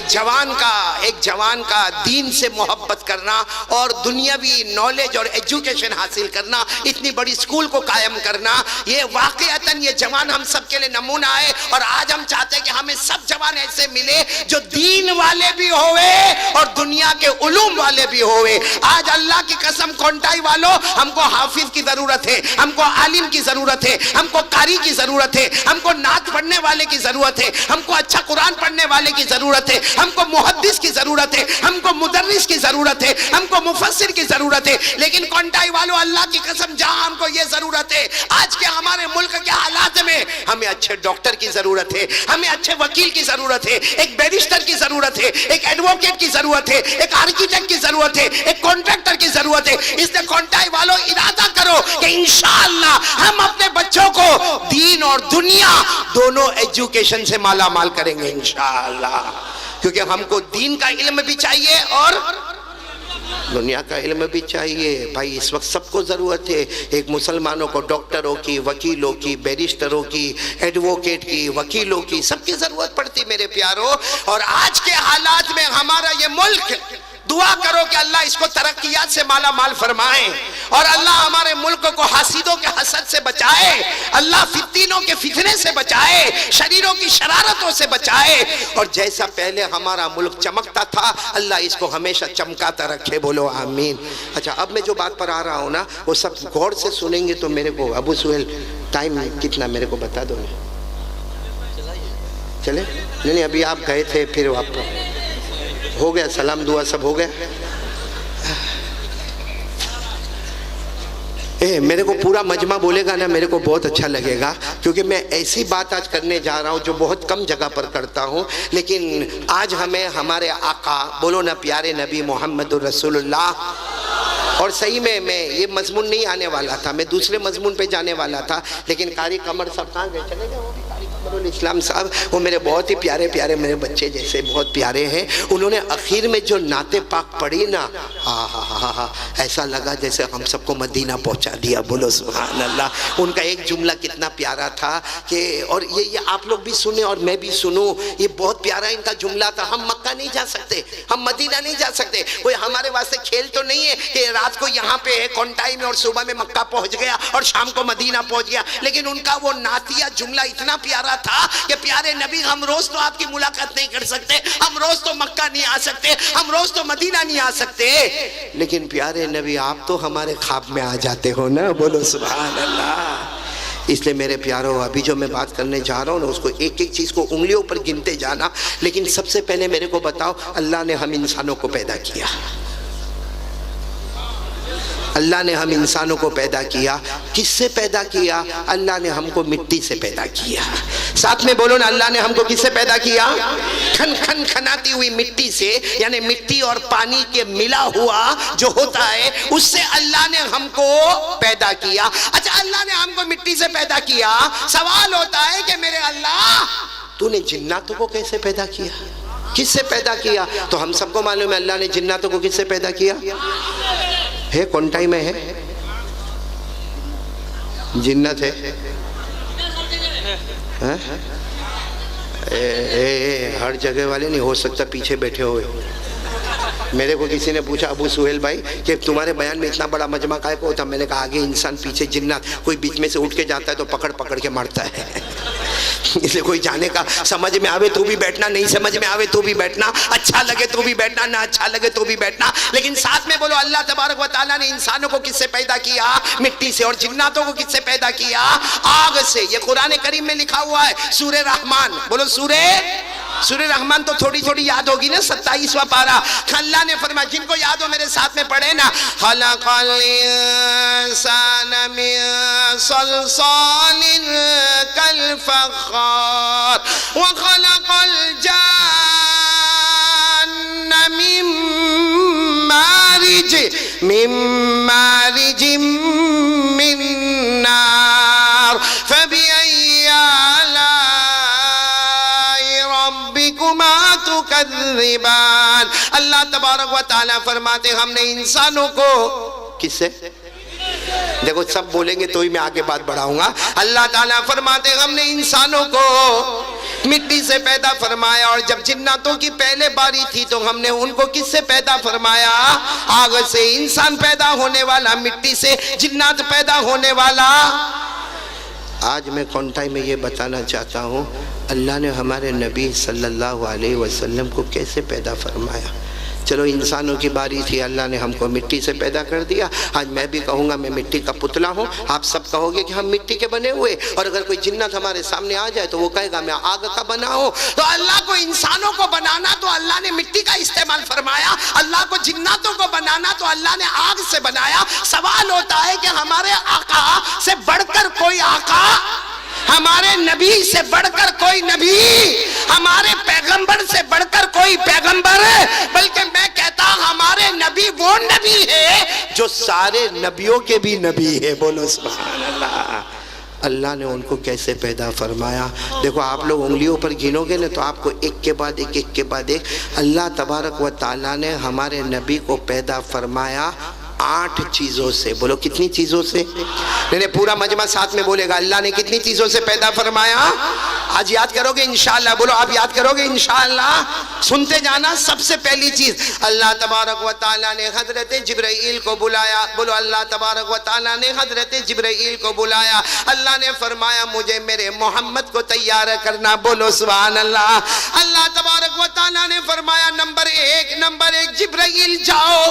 ایک جوان کا دین سے محبت کرنا اور دنیاوی نالج اور ایجوکیشن حاصل کرنا، اتنی بڑی سکول کو قائم کرنا، یہ واقعتاً یہ جوان ہم سب کے لئے نمونہ ہے۔ اور آج ہم چاہتے ہیں کہ ہمیں سب جوان ایسے ملے جو دین والے بھی ہوئے اور دنیا کے علوم والے بھی ہوئے۔ آج اللہ کی قسم کونٹائی والوں، ہم کو حافظ کی ضرورت ہے، ہم کو عالم کی ضرورت ہے، ہم کو قاری کی ضرورت ہے، ہم کو نعت پڑھنے والے کی ضرورت ہے، ہم کو اچھا قرآن پڑھنے والے کی ضرورت ہے، ہم کو محدث کی ضرورت ہے، ہم کو مدرس کی ضرورت ہے، ہم کو مفسر کی ضرورت ہے۔ لیکن کونٹائی والوں، اللہ کی قسم جہاں ہم کو یہ ضرورت ہے، آج کے ہمارے ملک کے حالات میں ہمیں اچھے ڈاکٹر کی ضرورت ہے، ہمیں اچھے وکیل کی ضرورت ہے، ایک بیرسٹر کی ضرورت ہے، ایک ایڈوکیٹ کی ضرورت ہے، ایک آرکیٹیکٹ کی ضرورت ہے، ایک کانٹریکٹر کی ضرورت ہے۔ اس نے کونٹائی والوں ارادہ کرو کہ انشاءاللہ ہم اپنے بچوں کو دین اور دنیا دونوں ایجوکیشن سے مالا مال کریں گے انشاءاللہ، کیونکہ ہم کو دین کا علم بھی چاہیے اور دنیا کا علم بھی چاہیے۔ بھائی اس وقت سب کو ضرورت ہے، ایک مسلمانوں کو ڈاکٹروں کی، وکیلوں کی، بیرسٹروں کی، ایڈوکیٹ کی، وکیلوں کی، سب کی ضرورت پڑتی میرے پیاروں۔ اور آج کے حالات میں ہمارا یہ ملک، دعا کرو کہ اللہ اس کو ترقیات سے مالا مال فرمائے، اور اللہ ہمارے ملک کو حاسدوں کے حسد سے بچائے، اللہ فتنوں کے فتنے سے بچائے، شریروں کی شرارتوں سے بچائے، اور جیسا پہلے ہمارا ملک چمکتا تھا اللہ اس کو ہمیشہ چمکاتا رکھے، بولو آمین۔ اچھا اب میں جو بات پر آ رہا ہوں نا وہ سب غور سے سنیں گے تو میرے کو ابو سہیل ٹائم کتنا میرے کو بتا دو۔ چلے نہیں ابھی آپ گئے تھے پھر آپ ہو گیا سلام دعا سب ہو گیا۔ میرے کو پورا مجمع بولے گا نا میرے کو بہت اچھا لگے گا، کیونکہ میں ایسی بات آج کرنے جا رہا ہوں جو بہت کم جگہ پر کرتا ہوں، لیکن آج ہمیں ہمارے آقا، بولو نا پیارے نبی محمد الرسول اللہ۔ اور صحیح میں یہ مضمون نہیں آنے والا تھا، میں دوسرے مضمون پہ جانے والا تھا، لیکن قاری قمر صاحب کہاں گئے؟ چلے گئے وہ بھی قاری قمر الاسلام صاحب، وہ میرے بہت ہی پیارے پیارے میرے بچے جیسے بہت پیارے ہیں۔ انہوں نے اخیر میں جو نعت پاک پڑھی نا، ایسا لگا جیسے ہم سب کو مدینہ پہنچا دیا، بولو سبحان اللہ۔ ان کا ایک جملہ کتنا پیارا تھا کہ، اور یہ آپ لوگ بھی سنیں اور میں بھی سنوں، یہ بہت پیارا ان کا جملہ تھا۔ ہم مکہ نہیں جا سکتے، ہم مدینہ نہیں جا سکتے، کوئی ہمارے واسطے کھیل تو نہیں ہے کہ رات کو یہاں پہ ہے کونٹائی میں اور صبح میں مکہ پہنچ گیا اور شام کو مدینہ پہنچ گیا، لیکن ان کا وہ نعتیہ جملہ اتنا پیارا تھا کہ پیارے نبی ہم روز تو آپ کی ملاقات نہیں کر سکتے، ہم روز تو مکہ نہیں آ سکتے، ہم روز تو مدینہ نہیں آ سکتے، لیکن پیارے نبی آپ تو ہمارے خواب میں آ جاتے ہو نا، بولو سبحان اللہ۔ اس لئے میرے پیاروں ابھی جو میں بات کرنے جا رہا ہوں نا اس کو ایک ایک چیز کو انگلیوں پر گنتے جانا، لیکن سب سے پہلے میرے کو بتاؤ اللہ نے ہم انسانوں کو پیدا کیا، اللہ نے ہم انسانوں کو پیدا کیا، کس سے پیدا کیا؟ اللہ نے ہم کو مٹی سے پیدا کیا۔ ساتھ میں بولو نا، اللہ نے ہم کو کس سے پیدا کیا؟ کھن کھن کھناتی ہوئی مٹی سے، یعنی مٹی اور پانی کے ملا ہوا جو ہوتا ہے اس سے اللہ نے ہم کو پیدا کیا۔ اچھا اللہ نے ہم کو مٹی سے پیدا کیا، سوال ہوتا ہے کہ میرے اللہ تو نے جناتوں کو کیسے پیدا کیا؟ کس سے پیدا کیا؟ تو ہم سب کو معلوم ہے اللہ نے جناتوں کو کس سے پیدا کیا ہے؟ کونٹائی میں ہے جنت ہے؟ ہر جگہ والے نہیں ہو سکتا پیچھے بیٹھے ہوئے۔ میرے کو کسی نے پوچھا ابو سہیل بھائی کہ تمہارے بیان میں اتنا بڑا مجمع کائے کو ہوتا؟ میں نے کہا آگے انسان پیچھے جنات، کوئی بیچ میں سے اٹھ کے جاتا ہے تو پکڑ پکڑ کے مارتا ہے، اس لیے کوئی جانے کا، سمجھ میں آوے تو بھی بیٹھنا، نہیں سمجھ میں آوے تو بھی بیٹھنا، اچھا لگے تو بھی بیٹھنا، نہ اچھا لگے تو بھی بیٹھنا، لیکن ساتھ میں بولو اللہ تبارک و تعالیٰ نے انسانوں کو کس سے پیدا کیا؟ مٹی سے، اور جناتوں کو کس سے پیدا کیا؟ آگ سے۔ یہ قرآن کریم میں لکھا ہوا ہے سورہ رحمان، بولو سورہ رحمان تو تھوڑی تھوڑی یاد ہوگی نا، 27واں پارہ۔ اللہ نے فرمایا، جن کو یاد ہو میرے ساتھ میں پڑھے نا، خلق الانسان من صلصال کالفخار وخلق الجان من مارج من نار فبأي آلاء ربكما تكذبان۔ اللہ تبارک و تعالیٰ فرماتے ہم نے انسانوں کو کس سے؟ دیکھو سب بولیں گے تو ہی میں آگے بات بڑھاؤں گا. اللہ تعالیٰ فرماتے ہم نے انسانوں کو مٹی سے پیدا فرمایا, اور جب جناتوں کی پہلے باری تھی تو ہم نے ان کو کس سے پیدا فرمایا؟ آگ سے. انسان پیدا ہونے والا مٹی سے, جنات پیدا ہونے والا. آج میں کونٹائی میں یہ بتانا چاہتا ہوں اللہ نے ہمارے نبی صلی اللہ علیہ وسلم کو کیسے پیدا فرمایا. چلو انسانوں کی باری تھی, اللہ نے ہم کو مٹی سے پیدا کر دیا. آج میں بھی کہوں گا میں مٹی کا پتلا ہوں, آپ سب کہو گے کہ ہم مٹی کے بنے ہوئے. اور اگر کوئی جنت ہمارے سامنے آ جائے تو وہ کہے گا میں آگ کا بنا ہوں. تو اللہ کو انسانوں کو بنانا تو اللہ نے مٹی کا استعمال فرمایا, اللہ کو جناتوں کو بنانا تو اللہ نے آگ سے بنایا. سوال ہوتا ہے کہ ہمارے آقا سے بڑھ کر کوئی آقا, ہمارے نبی سے بڑھ کر کوئی نبی, ہمارے پیغمبر سے بڑھ کر کوئی پیغمبر, بلکہ میں کہتا ہمارے نبی وہ نبی ہے جو سارے نبیوں کے بھی نبی ہے. بولو سبحان اللہ. اللہ نے ان کو کیسے پیدا فرمایا. دیکھو آپ لوگ انگلیوں پر گنو گے نا تو آپ کو ایک کے بعد ایک, ایک کے بعد ایک. اللہ تبارک و تعالیٰ نے ہمارے نبی کو پیدا فرمایا 8 چیزوں سے. بولو کتنی چیزوں سے؟ نہیں پورا مجمع ساتھ میں بولے گا اللہ نے کتنی چیزوں سے پیدا فرمایا. آج یاد کرو گے انشاءاللہ. بولو آپ یاد کرو گے انشاءاللہ. سنتے جانا. سب سے پہلی چیز اللہ تبارک و تعالیٰ نے حضرت جبرائیل کو بلایا. بولو اللہ تبارک و تعالیٰ نے حضرت جبرائیل کو بلایا. اللہ نے فرمایا مجھے میرے محمد کو تیار کرنا. بولو سبحان اللہ. اللہ تبارک و تعالیٰ نے فرمایا نمبر ایک جبرائیل جاؤ,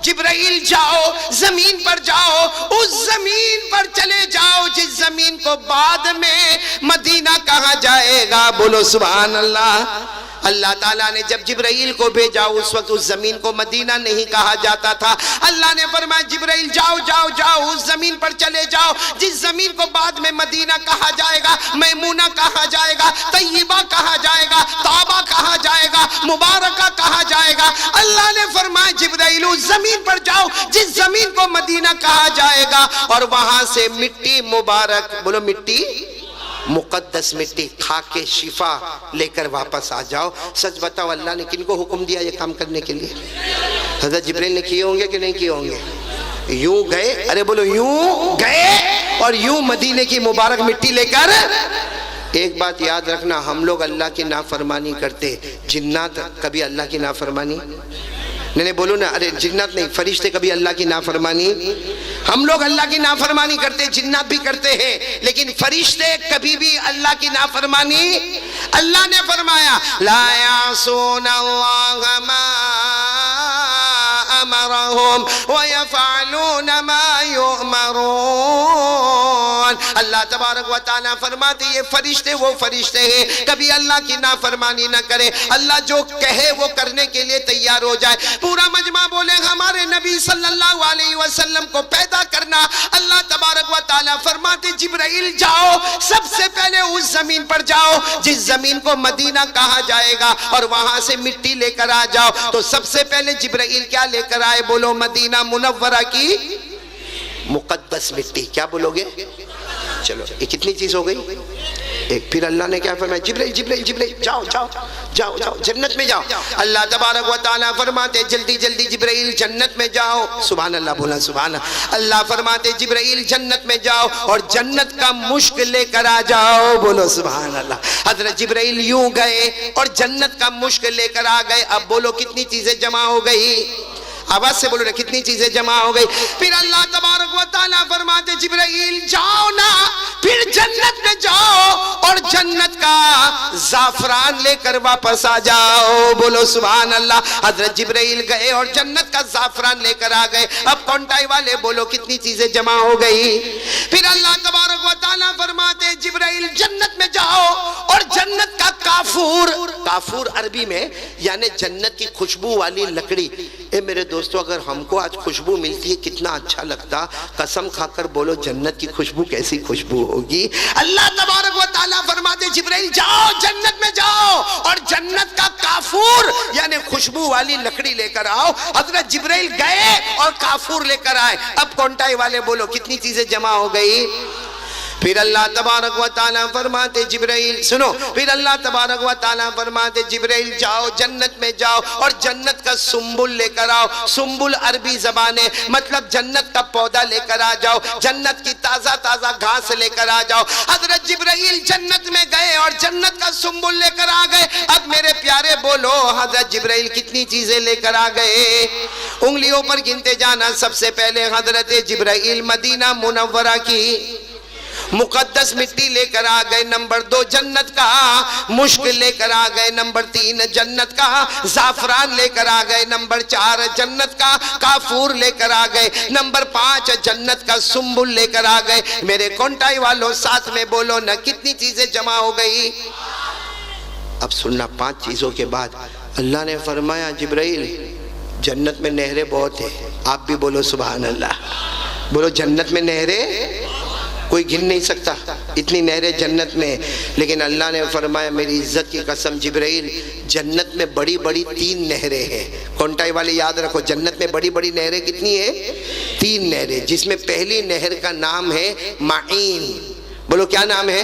جبرائیل جاؤ, زمین پر جاؤ, اس زمین پر چلے جاؤ جس زمین کو بعد میں مدینہ کہا جائے گا. بولو سبحان اللہ. اللہ تعالیٰ نے جب جبرائیل کو بھیجا اس وقت اس زمین کو مدینہ نہیں کہا جاتا تھا. اللہ نے فرمایا جبرائیل جاؤ جاؤ جاؤ اس زمین پر چلے جاؤ جس زمین کو بعد میں مدینہ کہا جائے گا, میمونہ کہا جائے گا, طیبہ کہا جائے گا, طابہ کہا جائے گا, مبارکہ کہا جائے گا. اللہ نے فرمایا جبرائیل اس زمین پر جاؤ جس زمین کو مدینہ کہا جائے گا, اور وہاں سے مٹی مبارک, بولو مٹی مقدس مٹی کھا کے شفا لے کر واپس آ جاؤ. سچ بتاؤ اللہ نے کن کو حکم دیا یہ کام کرنے کے لیے؟ حضرت جبرائیل نے کیے ہوں گے کہ نہیں کیے ہوں گے؟ یوں گئے, ارے بولو یوں گئے اور یوں مدینے کی مبارک مٹی لے کر. ایک بات یاد رکھنا, ہم لوگ اللہ کی نافرمانی کرتے, جنات کبھی اللہ کی نافرمانی نہیں بولو نا, ارے جنات نہیں فرشتے کبھی اللہ کی نافرمانی. ہم لوگ اللہ کی نافرمانی کرتے, جنات بھی کرتے ہیں, لیکن فرشتے کبھی بھی اللہ کی نافرمانی. اللہ نے فرمایا لا یعصون اللہ ما امرهم ويفعلون ما يؤمرون. اللہ تبارک و تعالیٰ فرماتے یہ فرشتے وہ فرشتے ہیں کبھی اللہ کی نافرمانی نہ کرے, اللہ جو کہے وہ کرنے کے لیے تیار ہو جائے. پورا مجمع بولے ہمارے نبی صلی اللہ علیہ وسلم کو پیدا کرنا. اللہ تبارک و تعالیٰ فرماتے جبرائیل جاؤ, سب سے پہلے اس زمین پر جاؤ جس زمین کو مدینہ کہا جائے گا, اور وہاں سے مٹی لے کر آ جاؤ. تو سب سے پہلے جبرائیل کیا لے کر آئے؟ بولو مدینہ منورہ کی مقدس مٹی. کیا بولو گے؟ چلو یہ کتنی چیز ہو گئی؟ ایک. پھر اللہ نے کیا فرمایا جبرائیل جبرائیل جبرائیل جاؤ جاؤ جاؤ جاؤ جنت میں جاؤ. اللہ تبارک و تعالیٰ فرماتے جلدی جلدی جبرائیل جنت میں جاؤ. سبحان اللہ, بولا سبحان اللہ. اللہ فرماتے جبرائیل جنت میں جاؤ اور جنت کا مشک لے کر آ جاؤ. بولو سبحان اللہ. حضرت جبرائیل یوں گئے اور جنت کا مشک لے کر آ گئے. اب بولو کتنی چیزیں جمع ہو گئی؟ آواز سے بولو نا کتنی چیزیں جمع ہو گئی. پھر اللہ تبارک و تعالیٰ فرماتے جبرائیل جاؤ نا, پھر جنت میں جاؤ اور جنت کا زعفران لے کر واپس آ جاؤ. بولو سبحان اللہ. حضرت جبرائیل گئے اور جنت کا زعفران لے کر آ گئے. اب کونٹائی والے بولو کتنی چیزیں جمع ہو گئی؟ پھر اللہ تبارک و تعالیٰ فرماتے جبرائیل جنت میں جاؤ اور جنت کا کافور, کافور عربی میں یعنی جنت کی خوشبو والی لکڑی. اے میرے دوستو اگر ہم کو آج خوشبو ملتی ہے کتنا اچھا لگتا. قسم کھا کر بولو جنت کی خوشبو کیسی خوشبو ہوگی. اللہ تبارک و تعالیٰ فرماتے جبرائیل جاؤ جنت میں جاؤ اور جنت کا کافور یعنی خوشبو والی لکڑی لے کر آؤ. حضرت جبرائیل گئے اور کافور لے کر آئے. اب کونٹائی والے بولو کتنی چیزیں جمع ہو گئی؟ پھر اللہ تبارک و تعالیٰ فرماتے جبرائیل سنو، پھر اللہ تبارک و تعالیٰ فرماتے جبرائیل جاؤ جنت میں جاؤ اور جنت کا سنبل لے کر آؤ. سنبل عربی زبان ہے، مطلب جنت کا پودا لے کر آ جاؤ، جنت کی تازہ تازہ گھاس لے کر آ جاؤ. حضرت جبرائیل جنت میں گئے اور جنت کا سنبل لے کر آ گئے. اب میرے پیارے بولو حضرت جبرائیل کتنی چیزیں لے کر آ گئے؟ انگلیوں پر گنتے جانا. سب سے پہلے حضرت جبرائیل مدینہ منورہ کی مقدس مٹی لے کر آ گئے. نمبر 2 جنت کا مشک لے کر آ گئے. نمبر 3 جنت کا زعفران لے کر آ گئے. نمبر 4 جنت کا کافور لے کر آ گئے. نمبر 5 جنت کا سنبل لے کر آ گئے. میرے کونٹائی والوں ساتھ میں بولو نا، کتنی چیزیں جمع ہو گئی؟ اب سننا، 5 چیزوں کے بعد اللہ نے فرمایا جبرائیل جنت میں نہریں بہت ہیں. آپ بھی بولو سبحان اللہ. بولو جنت میں نہریں کوئی گن نہیں سکتا، اتنی نہریں جنت میں. لیکن اللہ نے فرمایا میری عزت کی قسم جبرائیل جنت میں بڑی بڑی 3 نہریں ہیں. کونٹائی والے یاد رکھو، جنت میں بڑی بڑی نہریں کتنی ہیں؟ 3 نہریں، جس میں پہلی نہر کا نام ہے معین. بولو کیا نام ہے؟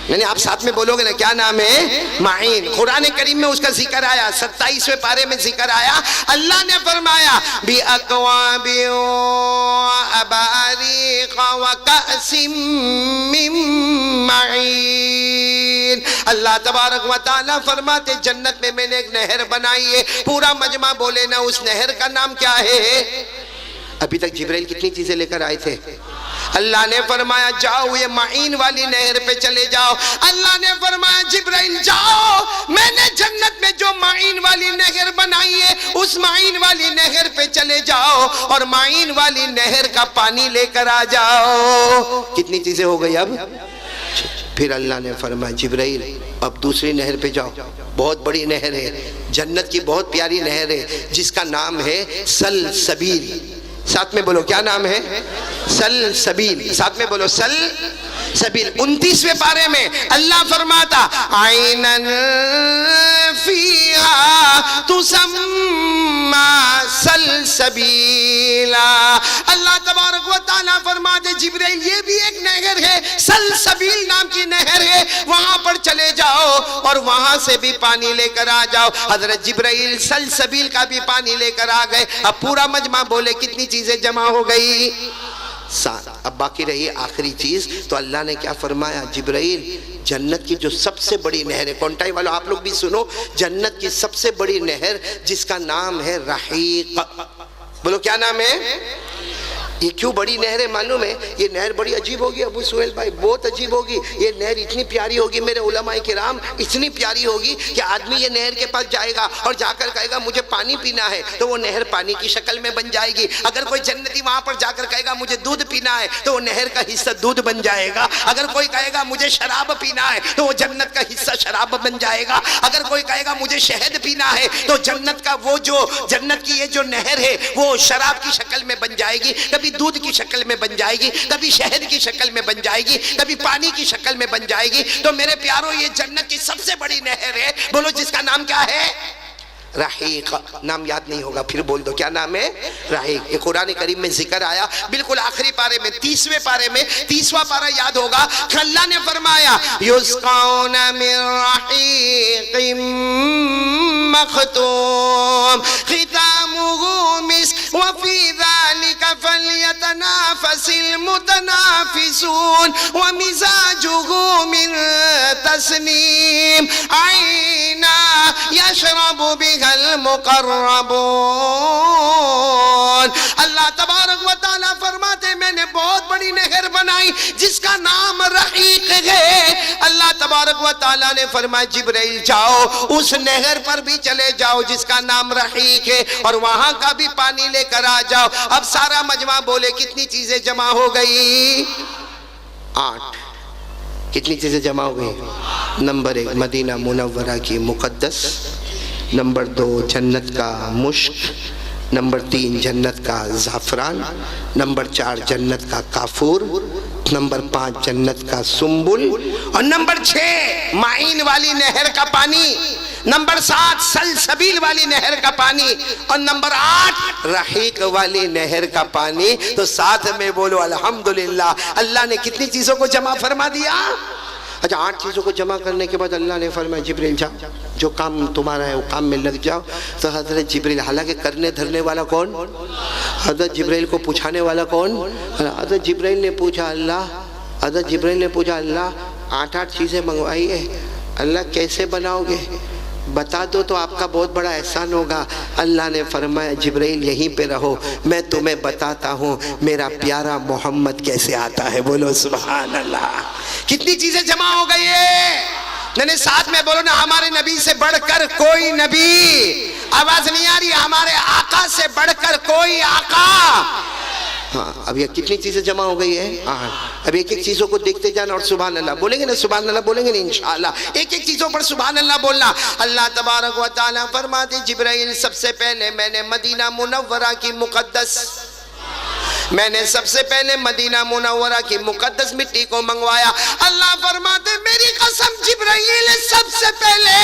نہیں آپ ساتھ میں بولو گے نا، کیا نام ہے؟ معین. قرآن کریم میں اس کا ذکر آیا، 27ویں پارے میں ذکر آیا. اللہ نے فرمایا بِأَكْوَابٍ وَأَبَارِيقَ وَكَأْسٍ مِّن مَّعِينٍ. اللہ تبارک و تعالیٰ فرماتے جنت میں نے ایک نہر بنائی ہے. پورا مجمع بولے نا اس نہر کا نام کیا ہے؟ ابھی تک جبرائیل کتنی چیزیں لے کر آئے تھے؟ اللہ نے فرمایا جاؤ یہ معین والی نہر پہ چلے جاؤ. اللہ نے فرمایا جبرائیل جاؤ، میں نے جنت میں جو معین والی نہر بنائی ہے اس معین والی نہر پہ چلے جاؤ اور معین والی نہر کا پانی لے کر آ جاؤ. کتنی چیزیں ہو گئی اب؟ پھر اللہ نے فرمایا جبرائیل اب دوسری نہر پہ جاؤ. بہت بڑی نہر ہے، جنت کی بہت پیاری نہر ہے جس کا نام ہے سلسبیل. ساتھ میں بولو کیا نام ہے؟ سلسبیل. ساتھ میں بولو سلسبیل. 29ویں پارے میں اللہ فرماتا عینن فیہا تسمی سلسبیلا. اللہ تبارک و تعالیٰ فرماتے جبرائیل یہ بھی ایک نہر ہے، سلسبیل نام کی نہر ہے، وہاں پر چلے جاؤ اور وہاں سے بھی پانی لے کر آ جاؤ. حضرت جبرائیل سلسبیل کا بھی پانی لے کر آ گئے. اب پورا مجمع بولے کتنی چیزیں جمع ہو گئی؟ 7. اب باقی رہی آخری چیز. تو اللہ نے کیا فرمایا جبرائیل جنت کی جو سب سے بڑی نہر ہے، کونٹائی والوں آپ لوگ بھی سنو، جنت کی سب سے بڑی نہر جس کا نام ہے رحیق. بولو کیا نام ہے؟ یہ کیوں بڑی نہر ہے معلوم ہے؟ یہ نہر بڑی عجیب ہوگی ابو سہیل بھائی، بہت عجیب ہوگی. یہ نہر اتنی پیاری ہوگی میرے علماء کرام، اتنی پیاری ہوگی کہ آدمی یہ نہر کے پاس جائے گا اور جا کر کہے گا مجھے پانی پینا ہے تو وہ نہر پانی کی شکل میں بن جائے گی. اگر کوئی جنتی وہاں پر جا کر کہے گا مجھے دودھ پینا ہے تو وہ نہر کا حصہ دودھ بن جائے گا. اگر کوئی کہے گا مجھے شراب پینا ہے تو وہ جنت کا حصہ شراب بن جائے گا. اگر کوئی کہے گا مجھے شہد پینا ہے تو جنت کا وہ جو جنت کی یہ جو نہر ہے وہ شراب کی شکل میں بن جائے گی. کبھی دودھ کی شکل میں بن جائے گی، کبھی شہد کی شکل میں بن جائے گی، کبھی پانی کی شکل میں بن جائے گی. تو میرے پیاروں یہ جنت کی سب سے بڑی نہر ہے. بولو جس کا نام کیا ہے؟ رحیق. نام یاد نہیں ہوگا پھر بول دو کیا نام ہے؟ رحیق. یہ قرآن کریم میں ذکر آیا بالکل آخری پارے میں، 30ویں پارے میں. 30واں پارہ یاد ہوگا. اللہ نے فرمایا یسقون من رحیق مختوم ختامہ مسک وفی ذلک فلیتنافس المتنافسون ومزاجہ من تسنیم عینا یشرب بها المقربون. اللہ تبارک و تعالیٰ فرماتے میں نے بہت بڑی نہر بنائی جس کا نام رحیق ہے. اللہ تبارک و تعالیٰ نے فرمایا جبرائیل جاؤ اس نہر پر بھی چلے جاؤ جس کا نام رحیق ہے اور وہاں کا بھی پانی لے کر آ جاؤ. اب سارا مجمع بولے کتنی چیزیں جمع ہو گئی؟ 8. کتنی چیزیں جمع ہو گئی؟ نمبر 1 مدینہ منورہ کی مقدس. نمبر 2 جنت کا مشک. نمبر 3 جنت کا زعفران. نمبر 4 جنت کا کافور. نمبر 5 جنت کا سنبل. اور نمبر 6 معین والی نہر کا پانی. نمبر 7 سلسبیل والی نہر کا پانی، اور نمبر 8 رحیق والی نہر کا پانی. تو ساتھ میں بولو الحمدللہ. اللہ نے کتنی چیزوں کو جمع فرما دیا؟ اچھا 8 چیزوں کو جمع کرنے کے بعد اللہ نے فرمایا جبریل جاؤ، جو کام تمہارا ہے وہ کام میں لگ جاؤ. تو حضرت جبریل، حالانکہ کرنے دھرنے والا کون؟ حضرت جبریل کو پوچھانے والا کون؟ حضرت جبریل نے پوچھا اللہ 8 چیزیں منگوائی ہے، اللہ کیسے بناؤ گے؟ بتا دو تو آپ کا بہت بڑا احسان ہوگا. اللہ نے فرمایا جبرائیل یہیں پہ رہو، میں تمہیں بتاتا ہوں میرا پیارا محمد کیسے آتا ہے. بولو سبحان اللہ. کتنی چیزیں جمع ہو گئی ہے. میں ساتھ میں بولو نا، ہمارے نبی سے بڑھ کر کوئی نبی. آواز نہیں آ رہی؟ ہمارے آقا سے بڑھ کر کوئی آقا. ہاں اب یہ کتنی چیزیں جمع ہو گئی ہے. اب ایک ایک چیزوں کو دیکھتے جانا اور سبحان اللہ بولیں گے نا، سبحان اللہ بولیں گے نا انشاءاللہ. ایک ایک چیزوں پر سبحان اللہ بولنا. اللہ تبارک و تعالیٰ فرماتے جبرائیل سب سے پہلے میں نے مدینہ منورہ کی مقدس مٹی کو منگوایا. اللہ فرماتے میری قسم جبرائیل سب سے پہلے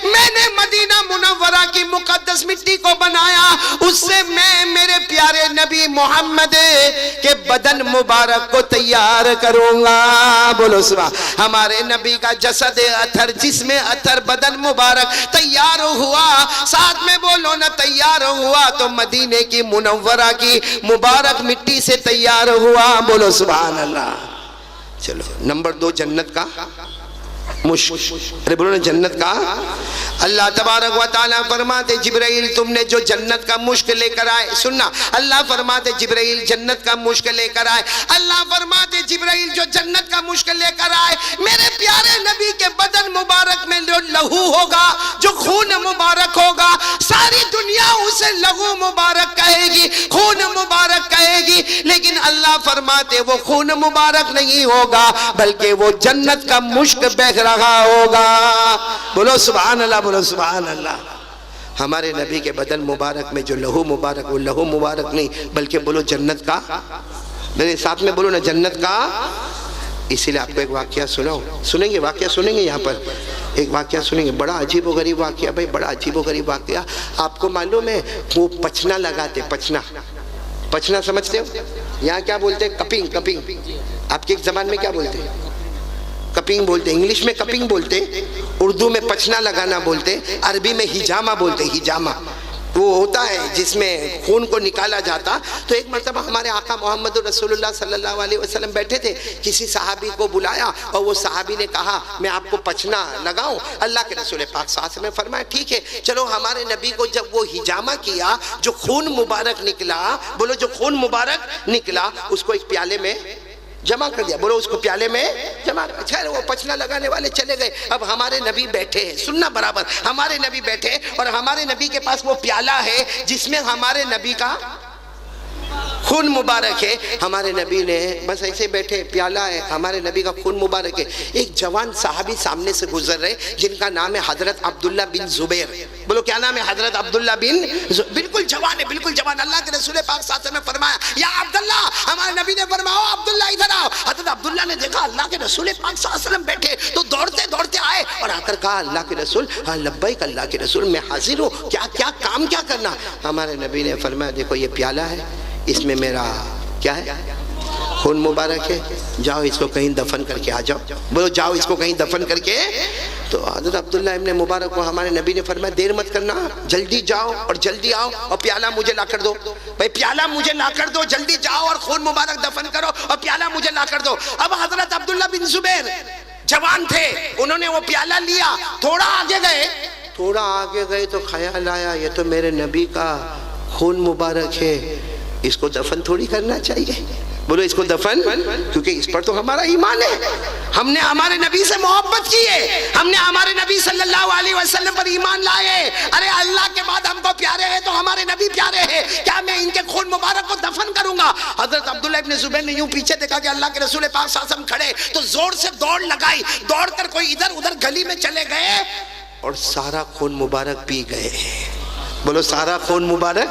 میں نے مدینہ منورہ کی مقدس مٹی کو بنایا. اس سے میں میرے پیارے نبی محمد کے بدن مبارک کو تیار کروں گا. بولو سبحان. ہمارے نبی کا جسد اطہر، جسم اطہر، بدن مبارک تیار ہوا. ساتھ میں بولو نا تیار ہوا تو مدینے کی منورہ کی مبارک مٹی سے تیار ہوا. بولو سبحان اللہ. چلو نمبر 2 جنت کا مشک. ارے بولو نا جنت کا. اللہ تبارک و تعالیٰ فرماتے جبرائیل تم نے جو جنت کا مشک لے کر آئے، سننا، اللہ فرماتے جبرائیل جنت کا مشک لے کر آئے. اللہ فرماتے جبرائیل جو جنت کا مشک لے کر آئے، میرے پیارے نبی کے بدن مبارک میں جو لہو ہوگا، جو خون مبارک ہوگا، ساری دنیا اسے لہو مبارک کہے گی، خون مبارک کہے گی. لیکن اللہ فرماتے وہ خون مبارک نہیں ہوگا، بلکہ وہ جنت کا مشک بہہ رہا ہوگا. بولو سبحان اللہ، بولو سبحان اللہ. ہمارے نبی کے بدن مبارک میں جو لہو مبارک، وہ لہو مبارک نہیں بلکہ بولو جنت کا. میرے ساتھ میں بولو نا جنت کا. اسی لئے آپ کو ایک واقعہ سنیں گے، واقعہ سنیں گے. یہاں پر ایک واقعہ سنیں گے، بڑا عجیب و غریب واقعہ. بھائی بڑا عجیب و غریب واقعہ. آپ کو معلوم ہے وہ پچنا لگاتے، پچنا سمجھتے ہو؟ یہاں کیا بولتے ہیں؟ کپنگ. آپ کی ایک زبان میں کیا بولتے ہیں؟ کپنگ بولتے. انگلش میں کپنگ بولتے، اردو میں پچنا لگانا بولتے، عربی میں ہجامہ بولتے. ہجامہ وہ ہوتا ہے جس میں خون کو نکالا جاتا. تو ایک مرتبہ ہمارے آقا محمد رسول اللہ صلی اللہ علیہ وسلم بیٹھے تھے، کسی صحابی کو بلایا اور وہ صحابی نے کہا میں آپ کو پچنا لگاؤں. اللہ کے رسول پاک صلی اللہ علیہ وسلم نے فرمایا ٹھیک ہے چلو. ہمارے نبی کو جب وہ ہجامہ کیا، جو خون مبارک نکلا، بولو جو خون مبارک نکلا، اس کو ایک پیالے میں جمع کر دیا. بولو اس کو پیالے میں جمع کر. اچھا وہ پچنا لگانے والے چلے گئے. اب ہمارے نبی بیٹھے ہیں، سننا برابر، ہمارے نبی بیٹھے اور ہمارے نبی کے پاس وہ پیالہ ہے جس میں ہمارے نبی کا خون مبارک ہے. ہمارے نبی نے بس ایسے بیٹھے، پیالہ ہے، ہمارے نبی کا خون مبارک ہے. ایک جوان صحابی سامنے سے گزر رہے جن کا نام ہے حضرت عبداللہ بن زبیر. بولو کیا نام ہے؟ حضرت عبداللہ بن زبیر. بالکل جوان ہے، بالکل جوان. اللہ کے رسول پاک صلی اللہ علیہ وسلم نے فرمایا یا عبداللہ. ہمارے نبی نے فرمایا عبداللہ ادھر آؤ. حضرت عبداللہ نے دیکھا اللہ کے رسول پاک صلی اللہ علیہ وسلم بیٹھے تو دوڑتے آئے اور آ کر کہا اللہ کے رسول، ہاں لبیک اللہ کے رسول، میں حاضر ہوں، کیا کام کیا کرنا. ہمارے نبی نے فرمایا دیکھو یہ پیالہ ہے، اس میں میرا کیا ہے؟ خون مبارک ہے. جاؤ اس کو کہیں دفن کر کے آ جاؤ. بولو جاؤ اس کو کہیں دفن کر کے. تو حضرت عبداللہ ابن مبارک کو ہمارے نبی نے فرمایا دیر مت کرنا، جلدی جاؤ اور جلدی آؤ اور پیالہ مجھے لا کر دو. بھائی پیالہ مجھے لا کر دو، جلدی جاؤ اور خون مبارک دفن کرو اور پیالہ مجھے لا کر دو. اب حضرت عبداللہ بن زبیر جوان تھے، انہوں نے وہ پیالہ لیا. تھوڑا آگے گئے تو خیال آیا یہ تو میرے نبی کا خون مبارک ہے، اس کو دفن تھوڑی کرنا چاہیے. بولو اس کو دفن، کیونکہ اس پر تو ہمارا ایمان ہے. ہم نے ہمارے نبی سے محبت کی ہے، ہم نے ہمارے نبی صلی اللہ علیہ وسلم پر ایمان لائے. ارے اللہ کے بعد ہم کو پیارے ہیں تو ہمارے نبی پیارے ہیں، کیا میں ان کے خون مبارک کو دفن کروں گا؟ حضرت عبداللہ ابن زبیر نے یوں پیچھے دیکھا کہ اللہ کے رسول پاک صلی اللہ علیہ وسلم کھڑے تو زور سے دوڑ لگائی. دوڑ کر کوئی ادھر ادھر گلی میں چلے گئے اور سارا خون مبارک پی گئے. بولو سارا خون مبارک.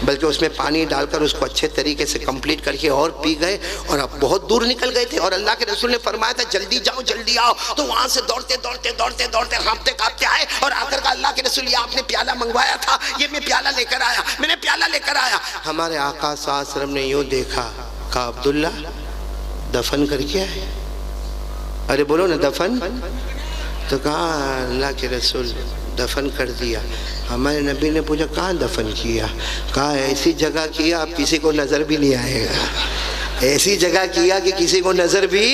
بلکہ اس میں پانی ڈال کر اس کو اچھے طریقے سے کمپلیٹ کر کے اور پی گئے، اور اب بہت دور نکل گئے تھے، اور اللہ کے رسول نے فرمایا تھا جلدی جاؤ جلدی آؤ، تو وہاں سے دوڑتے دوڑتے دوڑتے دوڑتے ہانپتے کانپتے آئے، اور آ کر کہا اللہ کے رسول یہ آپ نے پیالہ منگوایا تھا، یہ میں پیالہ لے کر آیا، میں نے پیالہ لے کر آیا۔ ہمارے آقا صلی اللہ علیہ وسلم نے یوں دیکھا، کہا عبداللہ دفن کر کے آئے؟ ارے بولو نا دفن، تو کہا اللہ کے رسول دفن کر دیا۔ ہمارے نبی نے پوچھا کہاں دفن کیا؟ کہا ایسی جگہ کیا اب کسی کو نظر بھی نہیں آئے گا، ایسی جگہ کیا کہ کسی کو نظر بھی،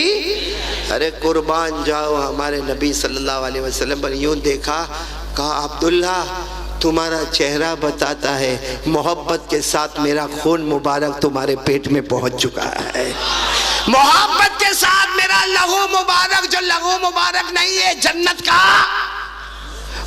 ارے قربان جاؤ ہمارے نبی صلی اللہ علیہ وسلم پر یوں دیکھا، کہا عبداللہ تمہارا چہرہ بتاتا ہے محبت کے ساتھ میرا خون مبارک تمہارے پیٹ میں پہنچ چکا ہے، محبت کے ساتھ میرا لہو مبارک، جو لہو مبارک نہیں ہے جنت کا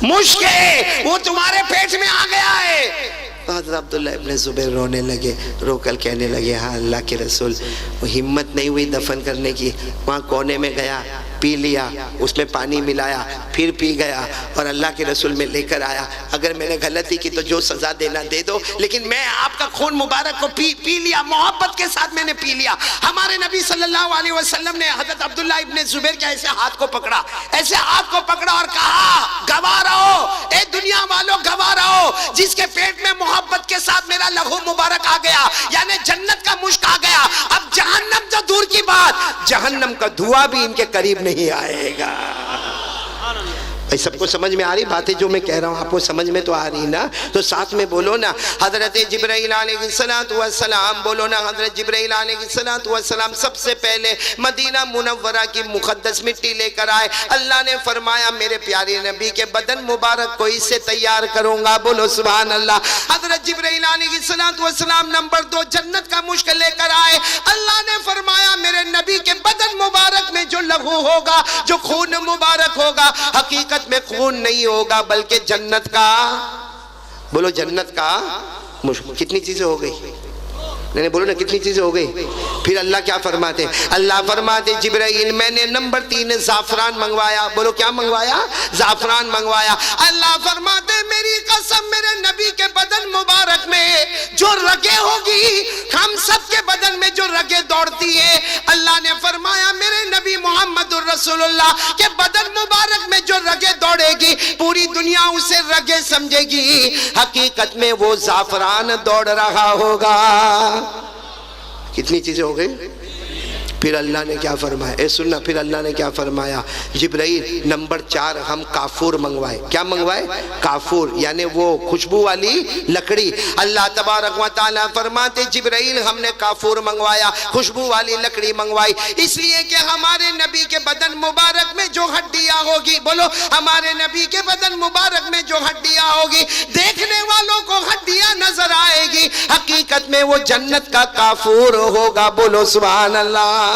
مشک ہے، وہ تمہارے پیٹ میں آ گیا ہے۔ حضرت عبداللہ ابن زبیر رونے لگے، رو کر کہنے لگے ہاں اللہ کے رسول، وہ ہمت نہیں ہوئی دفن کرنے کی، وہاں کونے میں گیا، پی لیا، اس میں پانی ملایا، پھر پی گیا، اور اللہ کے رسول میں لے کر آیا، اگر میں نے غلطی کی تو جو سزا دینا دے دو، لیکن میں آپ کا خون مبارک کو پی لیا، محبت کے ساتھ میں نے پی لیا۔ ہمارے نبی صلی اللہ علیہ وسلم نے حضرت عبداللہ ابن زبیر کے ایسے ہاتھ کو پکڑا، ایسے ہاتھ کو پکڑا اور کہا گواہ رہو اے دنیا والوں، گواہ رہو جس کے پیٹ میں محبت کے ساتھ میرا لہو مبارک آ گیا، یعنی جنت کا مشک آ گیا، اب جہنم تو دور کی بات، جہنم کا دھواں بھی ان کے قریب نہیں آئے گا۔ سب کو سمجھ میں آ رہی باتیں جو میں کہہ رہا ہوں؟ آپ کو سمجھ میں تو آ رہی نا؟ تو ساتھ میں بولو نا حضرت جبرائیل علیہ السلام، بولو نا حضرت جبرائیل علیہ السلام سب سے پہلے مدینہ منورہ کی مقدس مٹی لے کر آئے۔ اللہ نے فرمایا میرے پیارے نبی کے بدن مبارک کو اس سے تیار کروں گا، بولو سبحان اللہ۔ حضرت جبرائیل علیہ السلام نمبر 2 جنت کا مشک لے کر آئے۔ اللہ نے فرمایا میرے نبی کے بدن مبارک میں جو لہو ہوگا، جو خون مبارک ہوگا، حقیقت میں خون نہیں ہوگا بلکہ جنت کا، بولو جنت کا مشک۔ کتنی چیزیں ہو گئی؟ نہیں بولو نا کتنی چیزیں ہو گئی؟ پھر اللہ کیا فرماتے؟ اللہ فرماتے جبرائیل میں نے نمبر 3 زعفران منگوایا، بولو کیا منگوایا؟ زعفران منگوایا۔ اللہ فرماتے میری قسم میرے نبی کے بدن مبارک میں جو رگیں ہوگی، ہم سب کے بدن میں جو رگیں دوڑتی ہے، اللہ نے فرمایا میرے نبی محمد الرسول اللہ کے بدن مبارک میں جو رگیں دوڑے گی پوری دنیا اسے رگیں سمجھے گی، حقیقت میں وہ زعفران دوڑ رہا ہوگا۔ کتنی چیزیں ہو گئی؟ پھر اللہ نے کیا فرمایا؟ اے سننا، پھر اللہ نے کیا فرمایا؟ جبرائیل نمبر 4 ہم کافور منگوائے۔ کیا منگوائے؟ کافور، یعنی وہ خوشبو والی لکڑی۔ اللہ تبارک و تعالیٰ فرماتے جبرائیل ہم نے کافور منگوایا، خوشبو والی لکڑی منگوائی، اس لیے کہ ہمارے نبی کے بدن مبارک میں جو ہڈیاں ہوگی، بولو ہمارے نبی کے بدن مبارک میں جو ہڈیاں ہوگی، دیکھنے والوں کو ہڈیاں نظر آئے گی، حقیقت میں وہ جنت کا کافور ہوگا، بولو سبحان اللہ۔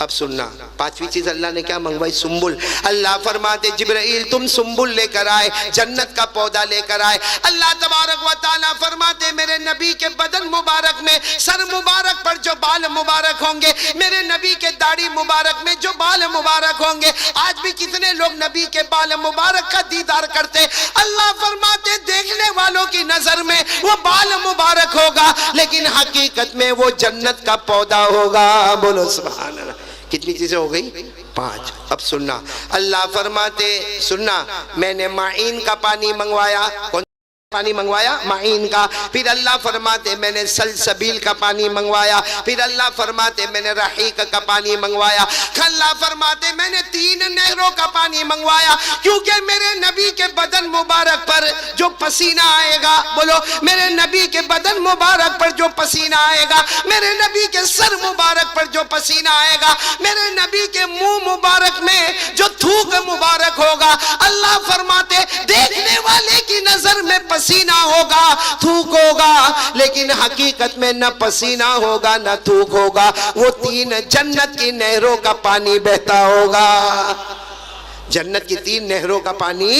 اب سننا 5ویں چیز اللہ نے کیا منگوائی؟ سنبل۔ اللہ فرماتے جبرائیل تم سنبل لے کر آئے، جنت کا پودا لے کر آئے۔ اللہ تبارک و تعالیٰ فرماتے میرے نبی کے بدن مبارک میں سر مبارک پر جو بال مبارک ہوں گے، میرے نبی کے داڑھی مبارک میں جو بال مبارک ہوں گے، آج بھی کتنے لوگ نبی کے بال مبارک کا دیدار کرتے، اللہ فرماتے دیکھنے والوں کی نظر میں وہ بال مبارک ہوگا لیکن حقیقت میں وہ جنت کا پودا ہوگا، بولو سبحان اللہ۔ کتنی چیزیں ہو گئی؟ 5۔ اب سننا، اللہ فرماتے سننا میں نے معین کا پانی منگوایا۔ کون پانی منگوایا؟ معین کا۔ پھر اللہ فرماتے میں نے سلسبیل کا پانی منگوایا۔ پھر اللہ فرماتے میں نے رحیق کا پانی منگوایا۔ اللہ فرماتے میں نے 3 نہروں کا پانی منگوایا، کیونکہ میرے نبی کے بدن مبارک پر جو پسینہ آئے گا، بولو میرے نبی کے بدن مبارک پر جو پسینہ آئے گا، میرے نبی کے سر مبارک پر جو پسینہ آئے گا، میرے نبی کے منہ مبارک میں جو تھوک مبارک ہوگا، اللہ فرماتے دیکھنے والے کی نظر میں پسینہ ہوگا، تھوک ہوگا، لیکن حقیقت میں نہ پسینہ ہوگا نہ تھوک ہوگا، وہ 3 جنت کی نہروں کا پانی بہتا ہوگا، جنت کی 3 نہروں کا پانی۔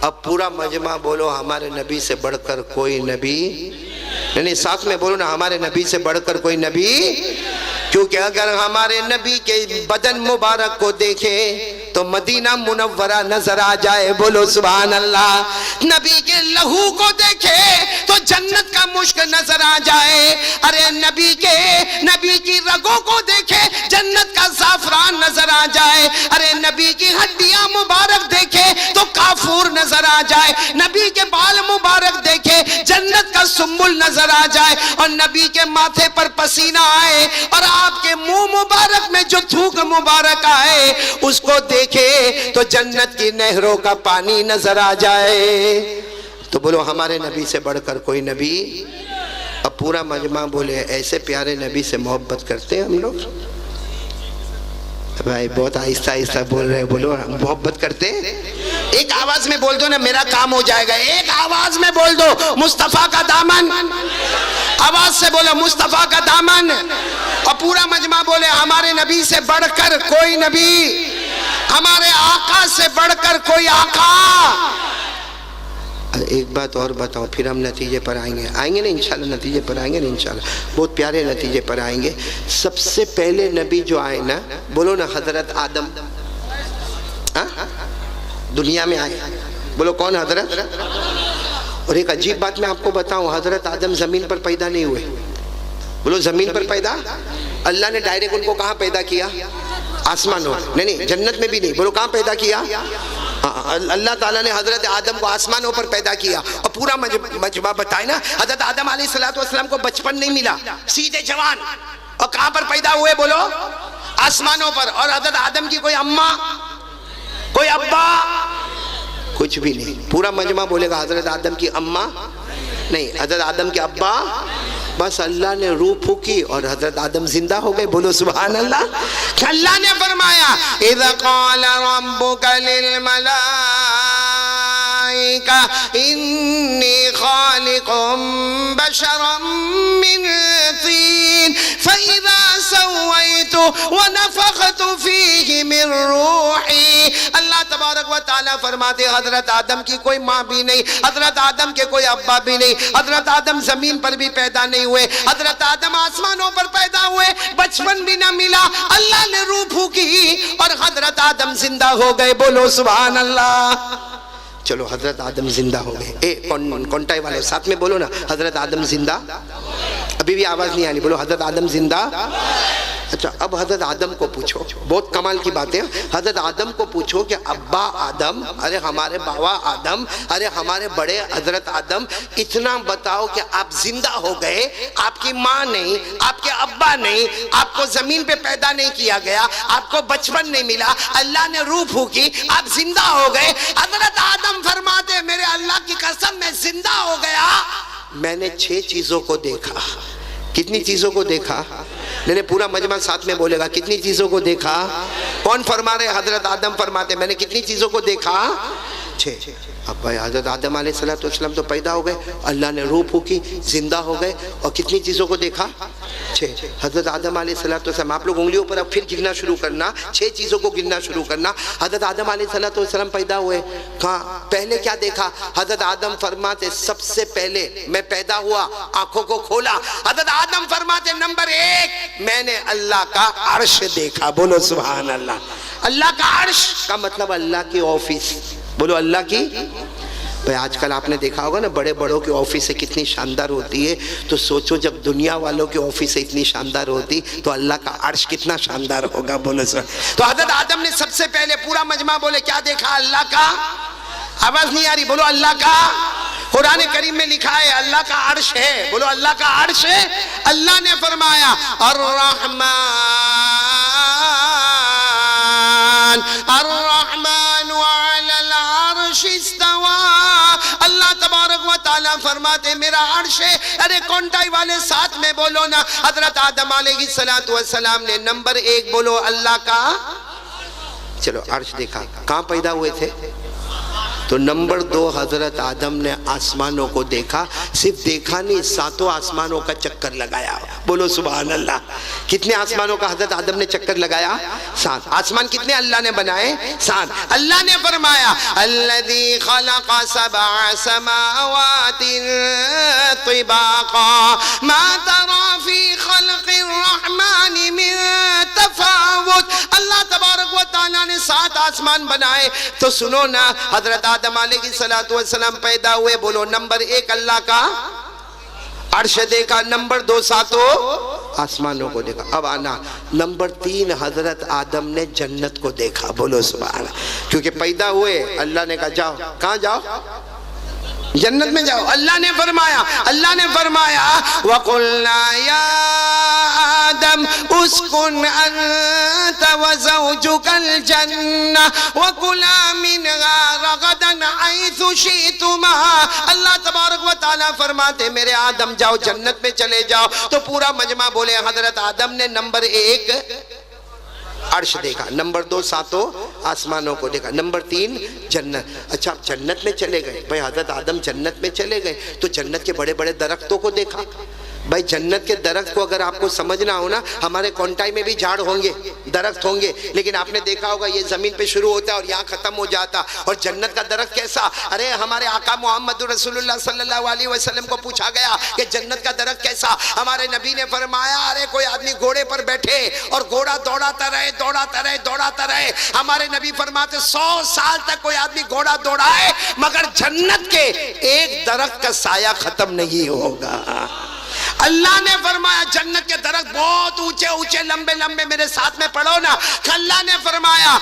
اب پورا مجمع بولو ہمارے نبی سے بڑھ کر کوئی نبی نہیں، ساتھ میں بولو نا ہمارے نبی سے بڑھ کر کوئی نبی، کیونکہ اگر ہمارے نبی کے بدن مبارک کو دیکھیں تو تو مدینہ منورہ نظر آ جائے، بولو سبحان اللہ۔ نبی کے لہو کو دیکھے تو جنت کا مشک نظر آ جائے، ارے نبی کی رگوں کو دیکھے جنت کا زعفران نظر آ جائے، ارے نبی کی ہڈیاں مبارک دیکھے تو کافور نظر آ جائے، نبی کے بال مبارک دیکھے جنت کا سنبل نظر آ جائے، اور نبی کے ماتھے پر پسینہ آئے اور آپ کے منہ مبارک میں جو تھوک مبارک آئے اس کو دیکھے تو جنت کی نہروں کا پانی نظر آ جائے۔ تو بولو ہمارے نبی سے بڑھ کر کوئی نبی؟ اب پورا مجمع بولے ایسے پیارے نبی سے محبت کرتے ہیں ہم لوگ؟ بھائی بہت آہستہ آہستہ بول رہے ہیں، بولو محبت کرتے ہیں؟ ایک آواز میں بول دو نا، میرا کام ہو جائے گا۔ ایک آواز میں بول دو مصطفیٰ کا دامن، آواز سے بولو مصطفیٰ کا دامن، اور پورا مجمع بولے ہمارے نبی سے بڑھ کر کوئی نبی، ہمارے آقا سے بڑھ کر کوئی آقا۔ ایک بات اور بتاؤں پھر ہم نتیجے پر آئیں گے نا انشاءاللہ، نتیجے پر آئیں گے نا انشاءاللہ، بہت پیارے نتیجے پر آئیں گے۔ سب سے پہلے نبی جو آئے نا، بولو نا حضرت آدم، دنیا میں آئے، بولو کون؟ حضرت۔ اور ایک عجیب بات میں آپ کو بتاؤں، حضرت آدم زمین پر پیدا نہیں ہوئے، بولو زمین پر پیدا، اللہ نے ڈائریکٹ ان کو کہاں پیدا کیا؟ آسمانوں، نہیں جنت میں بھی نہیں، بولو کہاں پیدا کیا؟ اللہ تعالیٰ نے حضرت آدم کو آسمانوں پر پیدا کیا، اور پورا مجمع بتائے نا حضرت آدم علیہ السلام کو بچپن نہیں ملا، سیدھے جوان، اور کہاں پر پیدا ہوئے؟ بولو آسمانوں پر۔ اور حضرت آدم کی کوئی اماں، کوئی ابا، کچھ بھی نہیں۔ پورا مجمع بولے گا حضرت آدم کی اماں نہیں، حضرت آدم کے ابا، بس اللہ نے روح پھونکی اور حضرت آدم زندہ ہو گئے، بولو سبحان اللہ۔ اللہ نے فرمایا اِذَا قَالَ رَبُّكَ لِلْمَلَائِكَةِ إِنِّي خَالِقٌ بَشَرًا مِّن طِينٍ فَإِذَا سَوَّيْتُهُ وَنَفَخْتُ فِيهِ مِن رُّوحِي۔ اللہ تبارک و تعالیٰ فرماتے حضرت آدم کی کوئی ماں بھی نہیں، حضرت آدم کے کوئی ابا بھی نہیں، حضرت آدم زمین پر بھی پیدا نہیں ہوئے، حضرت آدم آسمانوں پر پیدا ہوئے، بچپن بھی نہ ملا، اللہ نے روح پھونکی اور حضرت آدم زندہ ہو گئے، بولو سبحان اللہ۔ چلو حضرت آدم زندہ ہو گئے، کونٹائی والے ساتھ میں بولو نا حضرت آدم زندہ، ابھی بھی آواز نہیں آنی، بولو حضرت آدم زندہ۔ اچھا اب حضرت آدم کو پوچھو، بہت کمال کی بات ہے، حضرت آدم کو پوچھو کہ ابا آدم، ارے ہمارے باوا آدم، ارے ہمارے بڑے حضرت آدم، اتنا بتاؤ کہ آپ زندہ ہو گئے، آپ کی ماں نہیں، آپ کے ابا نہیں، آپ کو زمین پہ پیدا نہیں کیا گیا، آپ کو بچپن نہیں ملا، اللہ نے روح پھونکی، آپ زندہ ہو گئے۔ حضرت آدم فرماتے میرے اللہ کی قسم میں زندہ ہو گیا، میں نے 6 چیزوں کو دیکھا۔ کتنی چیزوں کو دیکھا؟ میں نے پورا مجمع ساتھ میں بولے گا، کتنی چیزوں کو دیکھا؟ کون فرما رہے؟ حضرت آدم فرماتے میں نے کتنی چیزوں کو دیکھا؟ 6۔ اب بھائی حضرت آدم علیہ السلام تو پیدا ہو گئے، اللہ نے روح پھونکی، زندہ ہو گئے، اور کتنی چیزوں کو دیکھا؟ 6۔ حضرت آدم علیہ السلام، آپ لوگ انگلیوں پر اب پھر گرنا شروع کرنا، 6 چیزوں کو گرنا شروع کرنا۔ حضرت آدم علیہ السلام پیدا ہوئے، کہاں پہلے کیا دیکھا؟ حضرت آدم فرماتے سب سے پہلے میں پیدا ہوا، آنکھوں کو کھولا، حضرت آدم فرماتے نمبر 1 میں نے اللہ کا عرش دیکھا، بولو سبحان اللہ۔ اللہ کا عرش کا مطلب اللہ کی آفس، بولو اللہ کی۔ بھئی آج کل آپ نے دیکھا ہوگا نا بڑے بڑوں کی آفس کتنی شاندار ہوتی ہے، تو سوچو جب دنیا والوں کی آفس اتنی شاندار ہوتی تو اللہ کا عرش کتنا شاندار ہوگا، بولو سر۔ تو حضرت آدم نے سب سے پہلے، پورا مجمع بولے کیا دیکھا؟ اللہ کا، آواز نہیں آ رہی، بولو اللہ کا۔ قرآن کریم میں لکھا ہے اللہ کا عرش ہے، بولو اللہ کا عرش ہے۔ اللہ نے فرمایا الرحمن علی العرش استوى۔ اللہ تبارک و تعالیٰ فرماتے میرا عرش ہے۔ ارے کونٹائی والے ساتھ میں بولو نا، حضرت آدم علیہ السلام نے نمبر 1 بولو اللہ کا، چلو عرش دیکھا۔ کہاں پیدا ہوئے تھے؟ تو نمبر 2 حضرت آدم نے آسمانوں کو دیکھا، صرف دیکھا نہیں، 7 آسمانوں کا چکر لگایا، بولو سبحان اللہ۔ کتنے آسمانوں کا حضرت آدم نے چکر لگایا؟ 7۔ آسمان کتنے اللہ نے بنائے؟ 7۔ اللہ نے فرمایا الذی خلق 7 سماوات طباقا ما ترى فی خلق الرحمن من تفاوت۔ اللہ تبارک و تعالیٰ نے 7 آسمان بنائے تو سنو نا، حضرت آدم علیہ السلام پیدا ہوئے، بولو نمبر 1 اللہ کا عرش دیکھا، نمبر 2 7 آسمانوں کو دیکھا. اب آنا نمبر 3 حضرت آدم نے جنت کو دیکھا. بولو سبحان اللہ. کیونکہ پیدا ہوئے اللہ نے کہا جاؤ، کہاں جاؤ؟ جنت میں جاؤ. اللہ نے فرمایا وَقُلْنَا يَا آدَمْ اُسْكُنْ أَنْتَ وَزَوْجُكَ الْجَنَّةَ وَكُلَا مِنْهَا رَغَدًا حَيْثُ شِئْتُمَا. اللہ تبارک و تعالیٰ فرماتے میرے آدم جاؤ جنت میں چلے جاؤ. تو پورا مجمع بولے حضرت آدم نے نمبر 1 عرش دیکھا، نمبر 2 7 آسمانوں کو دیکھا، نمبر 3 جنت. اچھا آپ جنت میں چلے گئے. بھائی حضرت آدم جنت میں چلے گئے تو جنت کے بڑے بڑے درختوں کو دیکھا. بھائی جنت کے درخت کو اگر آپ کو سمجھنا ہو نا، ہمارے کونٹائی میں بھی جھاڑ ہوں گے، درخت ہوں گے، لیکن آپ نے دیکھا ہوگا یہ زمین پہ شروع ہوتا ہے اور یہاں ختم ہو جاتا. اور جنت کا درخت کیسا؟ ارے ہمارے آقا محمد رسول اللہ صلی اللہ علیہ وسلم کو پوچھا گیا کہ جنت کا درخت کیسا؟ ہمارے نبی نے فرمایا ارے کوئی آدمی گھوڑے پر بیٹھے اور گھوڑا دوڑاتا رہے. ہمارے نبی فرماتے 100 سال تک کوئی آدمی گھوڑا دوڑائے مگر جنت کے ایک درخت کا سایہ ختم نہیں ہوگا. اللہ نے فرمایا جنت کے درخت بہت اونچے لمبے میرے ساتھ میں پڑھو نا. اللہ نے فرمایا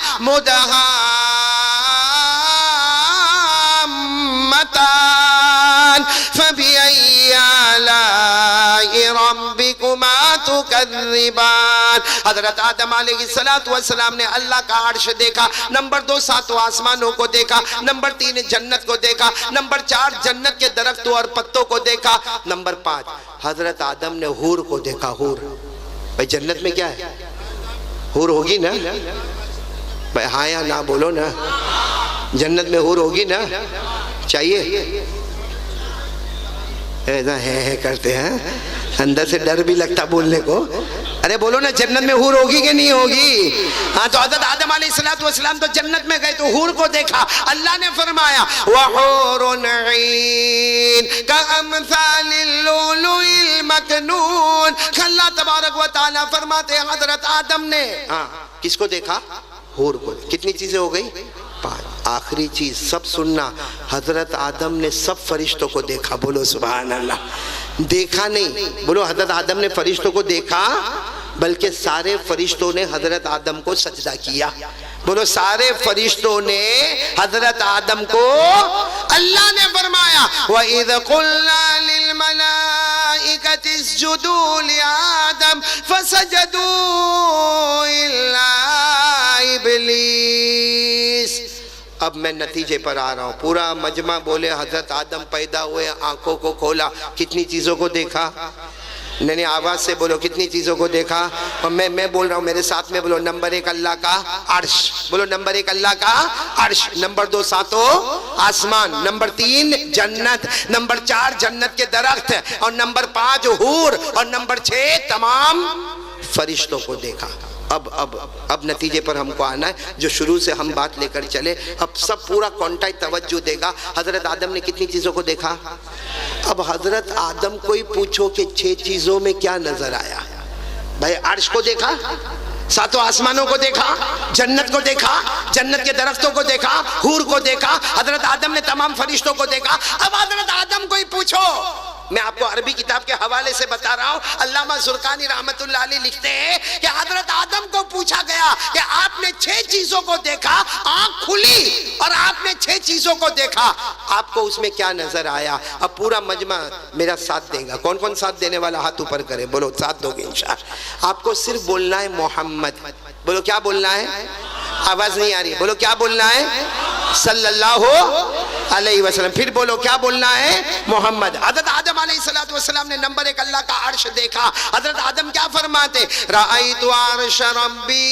مدہامتان فبأي آلاء ربكما تكذبان. حضرت آدم علیہ السلام نے اللہ کا عرش دیکھا، نمبر 2 7 آسمانوں کو دیکھا، نمبر 3 جنت کو دیکھا، نمبر 4 جنت کے درختوں اور پتوں کو دیکھا، نمبر 5 حضرت آدم نے حور کو دیکھا. حور بھائی جنت میں کیا ہے؟ حور ہوگی نا؟ بھائی ہاں یا نہ بولو نا. جنت میں حور ہوگی نا؟ چاہیے؟ ایسا ہے کرتے ہیں، اندر سے ڈر بھی لگتا بولنے کو. ارے بولو نا جنت میں حور ہوگی کہ نہیں ہوگی؟ ہاں تو حضرت آدم علیہ السلام تو جنت میں گئے تو حور کو دیکھا. اللہ نے فرمایا وَحُورٌ عِينٌ كَأَمْثَالِ اللُّؤْلُؤِ الْمَكْنُونِ. اللہ تبارک و تعالیٰ فرماتے حضرت آدم نے کس کو دیکھا؟ حور کو. کتنی چیزیں ہو گئی؟ 5. آخری چیز سب سننا، حضرت آدم نے سب فرشتوں کو دیکھا. بولو سبحان اللہ. دیکھا نہیں، بولو حضرت آدم نے فرشتوں کو دیکھا بلکہ سارے فرشتوں نے حضرت آدم کو سجدہ کیا. بولو سارے فرشتوں نے حضرت آدم کو. اللہ نے فرمایا وَإِذْ قُلْنَا لِلْمَلَائِكَةِ اسْجُدُوا لِآدَمَ فَسَجَدُوا إِلَّا إِبْلِيسَ. اب میں نتیجے پر آ رہا ہوں. پورا مجمع بولے حضرت آدم پیدا ہوئے، آنکھوں کو کھولا، کتنی چیزوں کو دیکھا؟ نہیں آواز سے بولو کتنی چیزوں کو دیکھا. اور میں بول رہا ہوں میرے ساتھ میں بولو نمبر 1 اللہ کا عرش. بولو نمبر 1 اللہ کا عرش، نمبر 2 7 آسمان، نمبر 3 جنت، نمبر 4 جنت کے درخت، اور نمبر 5 حور، اور نمبر 6 تمام فرشتوں کو دیکھا. اب نتیجے پر ہم کو آنا ہے جو شروع سے ہم بات لے کر چلے. اب سب پورا کانٹیکٹ توجہ دے گا. حضرت آدم نے کتنی چیزوں کو دیکھا؟ اب حضرت آدم کو ہی پوچھو کہ 6 چیزوں میں کیا نظر آیا. بھائی عرش کو دیکھا، 7 آسمانوں کو دیکھا، جنت کو دیکھا، جنت کے درختوں کو دیکھا، حور کو دیکھا، حضرت آدم نے تمام فرشتوں کو دیکھا. اب حضرت آدم کو ہی پوچھو. میں آپ کو عربی کتاب کے حوالے سے بتا رہا ہوں. علامہ زرقانی رحمت اللہ علیہ لکھتے ہیں کہ حضرت آدم کو پوچھا گیا کہ آپ نے 6 چیزوں کو دیکھا، آنکھ کھلی اور آپ نے 6 چیزوں کو دیکھا، آپ کو اس میں کیا نظر آیا؟ اب پورا مجمع میرا ساتھ دے گا. کون کون ساتھ دینے والا ہاتھ اوپر کرے؟ بولو ساتھ دو گے انشاءاللہ. آپ کو صرف بولنا ہے محمد. بولو کیا بولنا ہے؟ آواز نہیں آ رہی. بولو کیا بولنا ہے؟ صلی اللہ علیہ وسلم. پھر بولو کیا بولنا ہے؟ محمد. حضرت آدم علیہ السلام نے نمبر 1 اللہ کا عرش دیکھا. حضرت آدم کیا فرماتے؟ رأیت عرش ربی،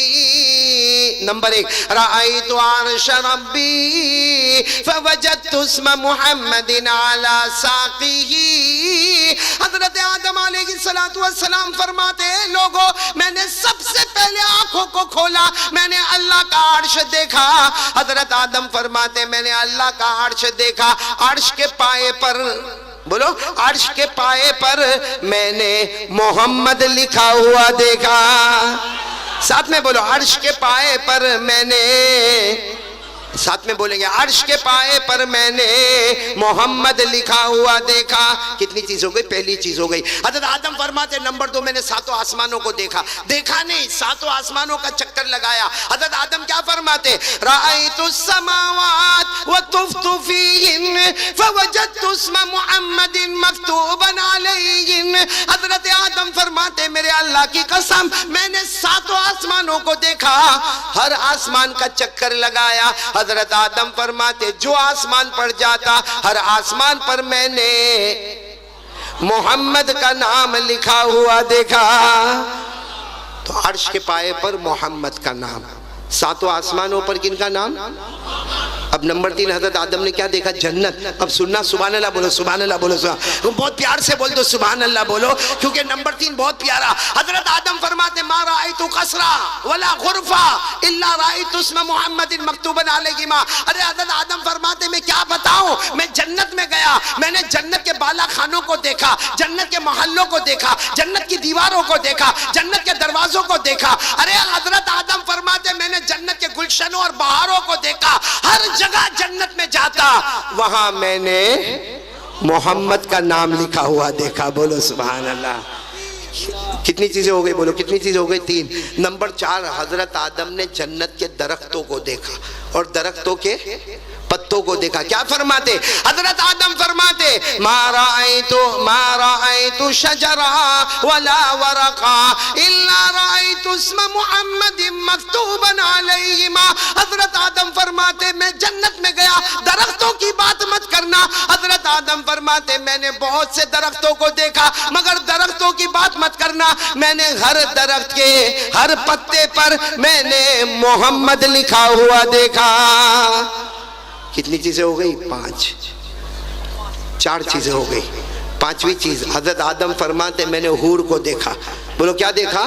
نمبر 1 رأیت عرش ربی فوجدت اسم محمد علی ساقیہ. حضرت آدم علیہ السلام فرماتے ہیں لوگوں میں نے سب سے پہلے آنکھوں کو کھولا، میں نے اللہ کا عرش دیکھا. حضرت آدم فرماتے میں نے اللہ کا عرش دیکھا. عرش کے پائے پر، بولو عرش کے پائے پر میں نے محمد لکھا ہوا دیکھا. ساتھ میں بولو عرش کے پائے پر میں نے، ساتھ میں بولیں گے عرش کے پائے پر میں نے محمد لکھا ہوا دیکھا. کتنی چیز ہو گئی؟ پہلی چیز ہو گئی. حضرت آدم فرماتے نمبر 2 میں نے ساتوں آسمانوں کو دیکھا. دیکھا نہیں، ساتوں آسمانوں کا چکر لگایا. حضرت آدم کیا فرماتے؟ رأیت السماوات وطفت فیہن فوجدت اسم محمد مکتوبا علیہن. حضرت آدم فرماتے میرے اللہ کی قسم میں نے ساتوں آسمانوں کو دیکھا، ہر آسمان کا چکر لگایا. حضرت آدم فرماتے جو آسمان پر جاتا ہر آسمان پر میں نے محمد کا نام لکھا ہوا دیکھا. تو عرش کے پائے پر محمد کا نام، ساتوں آسمانوں پر کن کا نام؟ اب نمبر 3 حضرت آدم نے کیا دیکھا؟ جنت. اب سننا، سبحان اللہ بولو، سبحان اللہ بولو. بہت پیار سے بول دو سبحان اللہ بولو، کیونکہ نمبر 3 بہت پیارا. حضرت آدم فرماتے ما رأیت قصرا ولا غرفا الا رأیت اسم محمد مکتوبا علیہما. ارے حضرت آدم فرماتے میں کیا بتاؤں، میں جنت میں گیا، میں نے جنت کے بالا خانوں کو دیکھا، جنت کے محلوں کو دیکھا، جنت کی دیواروں کو دیکھا، جنت کے دروازوں کو دیکھا. ارے حضرت آدم فرماتے میں نے جنت کے گلشنوں اور بہاروں کو دیکھا. ہر جگہ جنت میں جاتا وہاں میں نے محمد کا نام لکھا ہوا دیکھا. بولو سبحان اللہ. کتنی چیزیں ہو گئی؟ بولو کتنی چیزیں ہو گئی؟ 3. نمبر 4 حضرت آدم نے جنت کے درختوں کو دیکھا اور درختوں کے پتوں کو دیکھا. کیا فرماتے؟ حضرت آدم فرماتے ما رأیت شجرا ولا ورقا الا رأیت اسم محمد مکتوبا علیہما. حضرت آدم فرماتے میں جنت میں گیا، درختوں کی بات مت کرنا. حضرت آدم فرماتے میں نے بہت سے درختوں کو دیکھا مگر درختوں کی بات مت کرنا، میں نے ہر درخت کے ہر پتے پر میں نے محمد لکھا ہوا دیکھا. کتنی چیزیں ہو گئی؟ 5. 4 چیزیں ہو گئی. 5ویں چیز حضرت آدم فرماتے میں نے حور کو دیکھا. بولو کیا دیکھا؟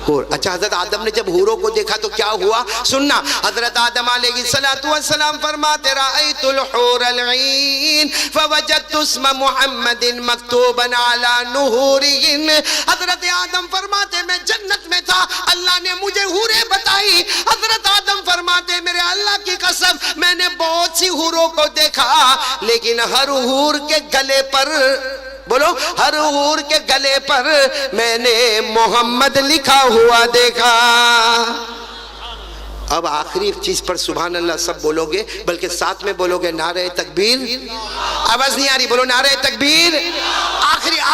حور. اچھا حضرت آدم نے جب حوروں کو دیکھا تو کیا ہوا؟ سننا. حضرت آدم علیہ السلام فرماتے رأیت الحور العین فوجدت اسم محمد مکتوبا علی نہورہن. حضرت آدم فرماتے میں جنت میں تھا، اللہ نے مجھے حوریں بتائی. حضرت آدم فرماتے میرے اللہ کی قسم میں نے بہت سی حوروں کو دیکھا لیکن ہر حور کے گلے پر، بولو ہر حور کے گلے پر میں نے محمد لکھا ہوا دیکھا. اب آخری چیز پر سبحان اللہ سب بولو گے، بلکہ ساتھ میں بولو گے نعرہ تکبیر. آواز نہیں آ رہی، بولو نعرہ تکبیر.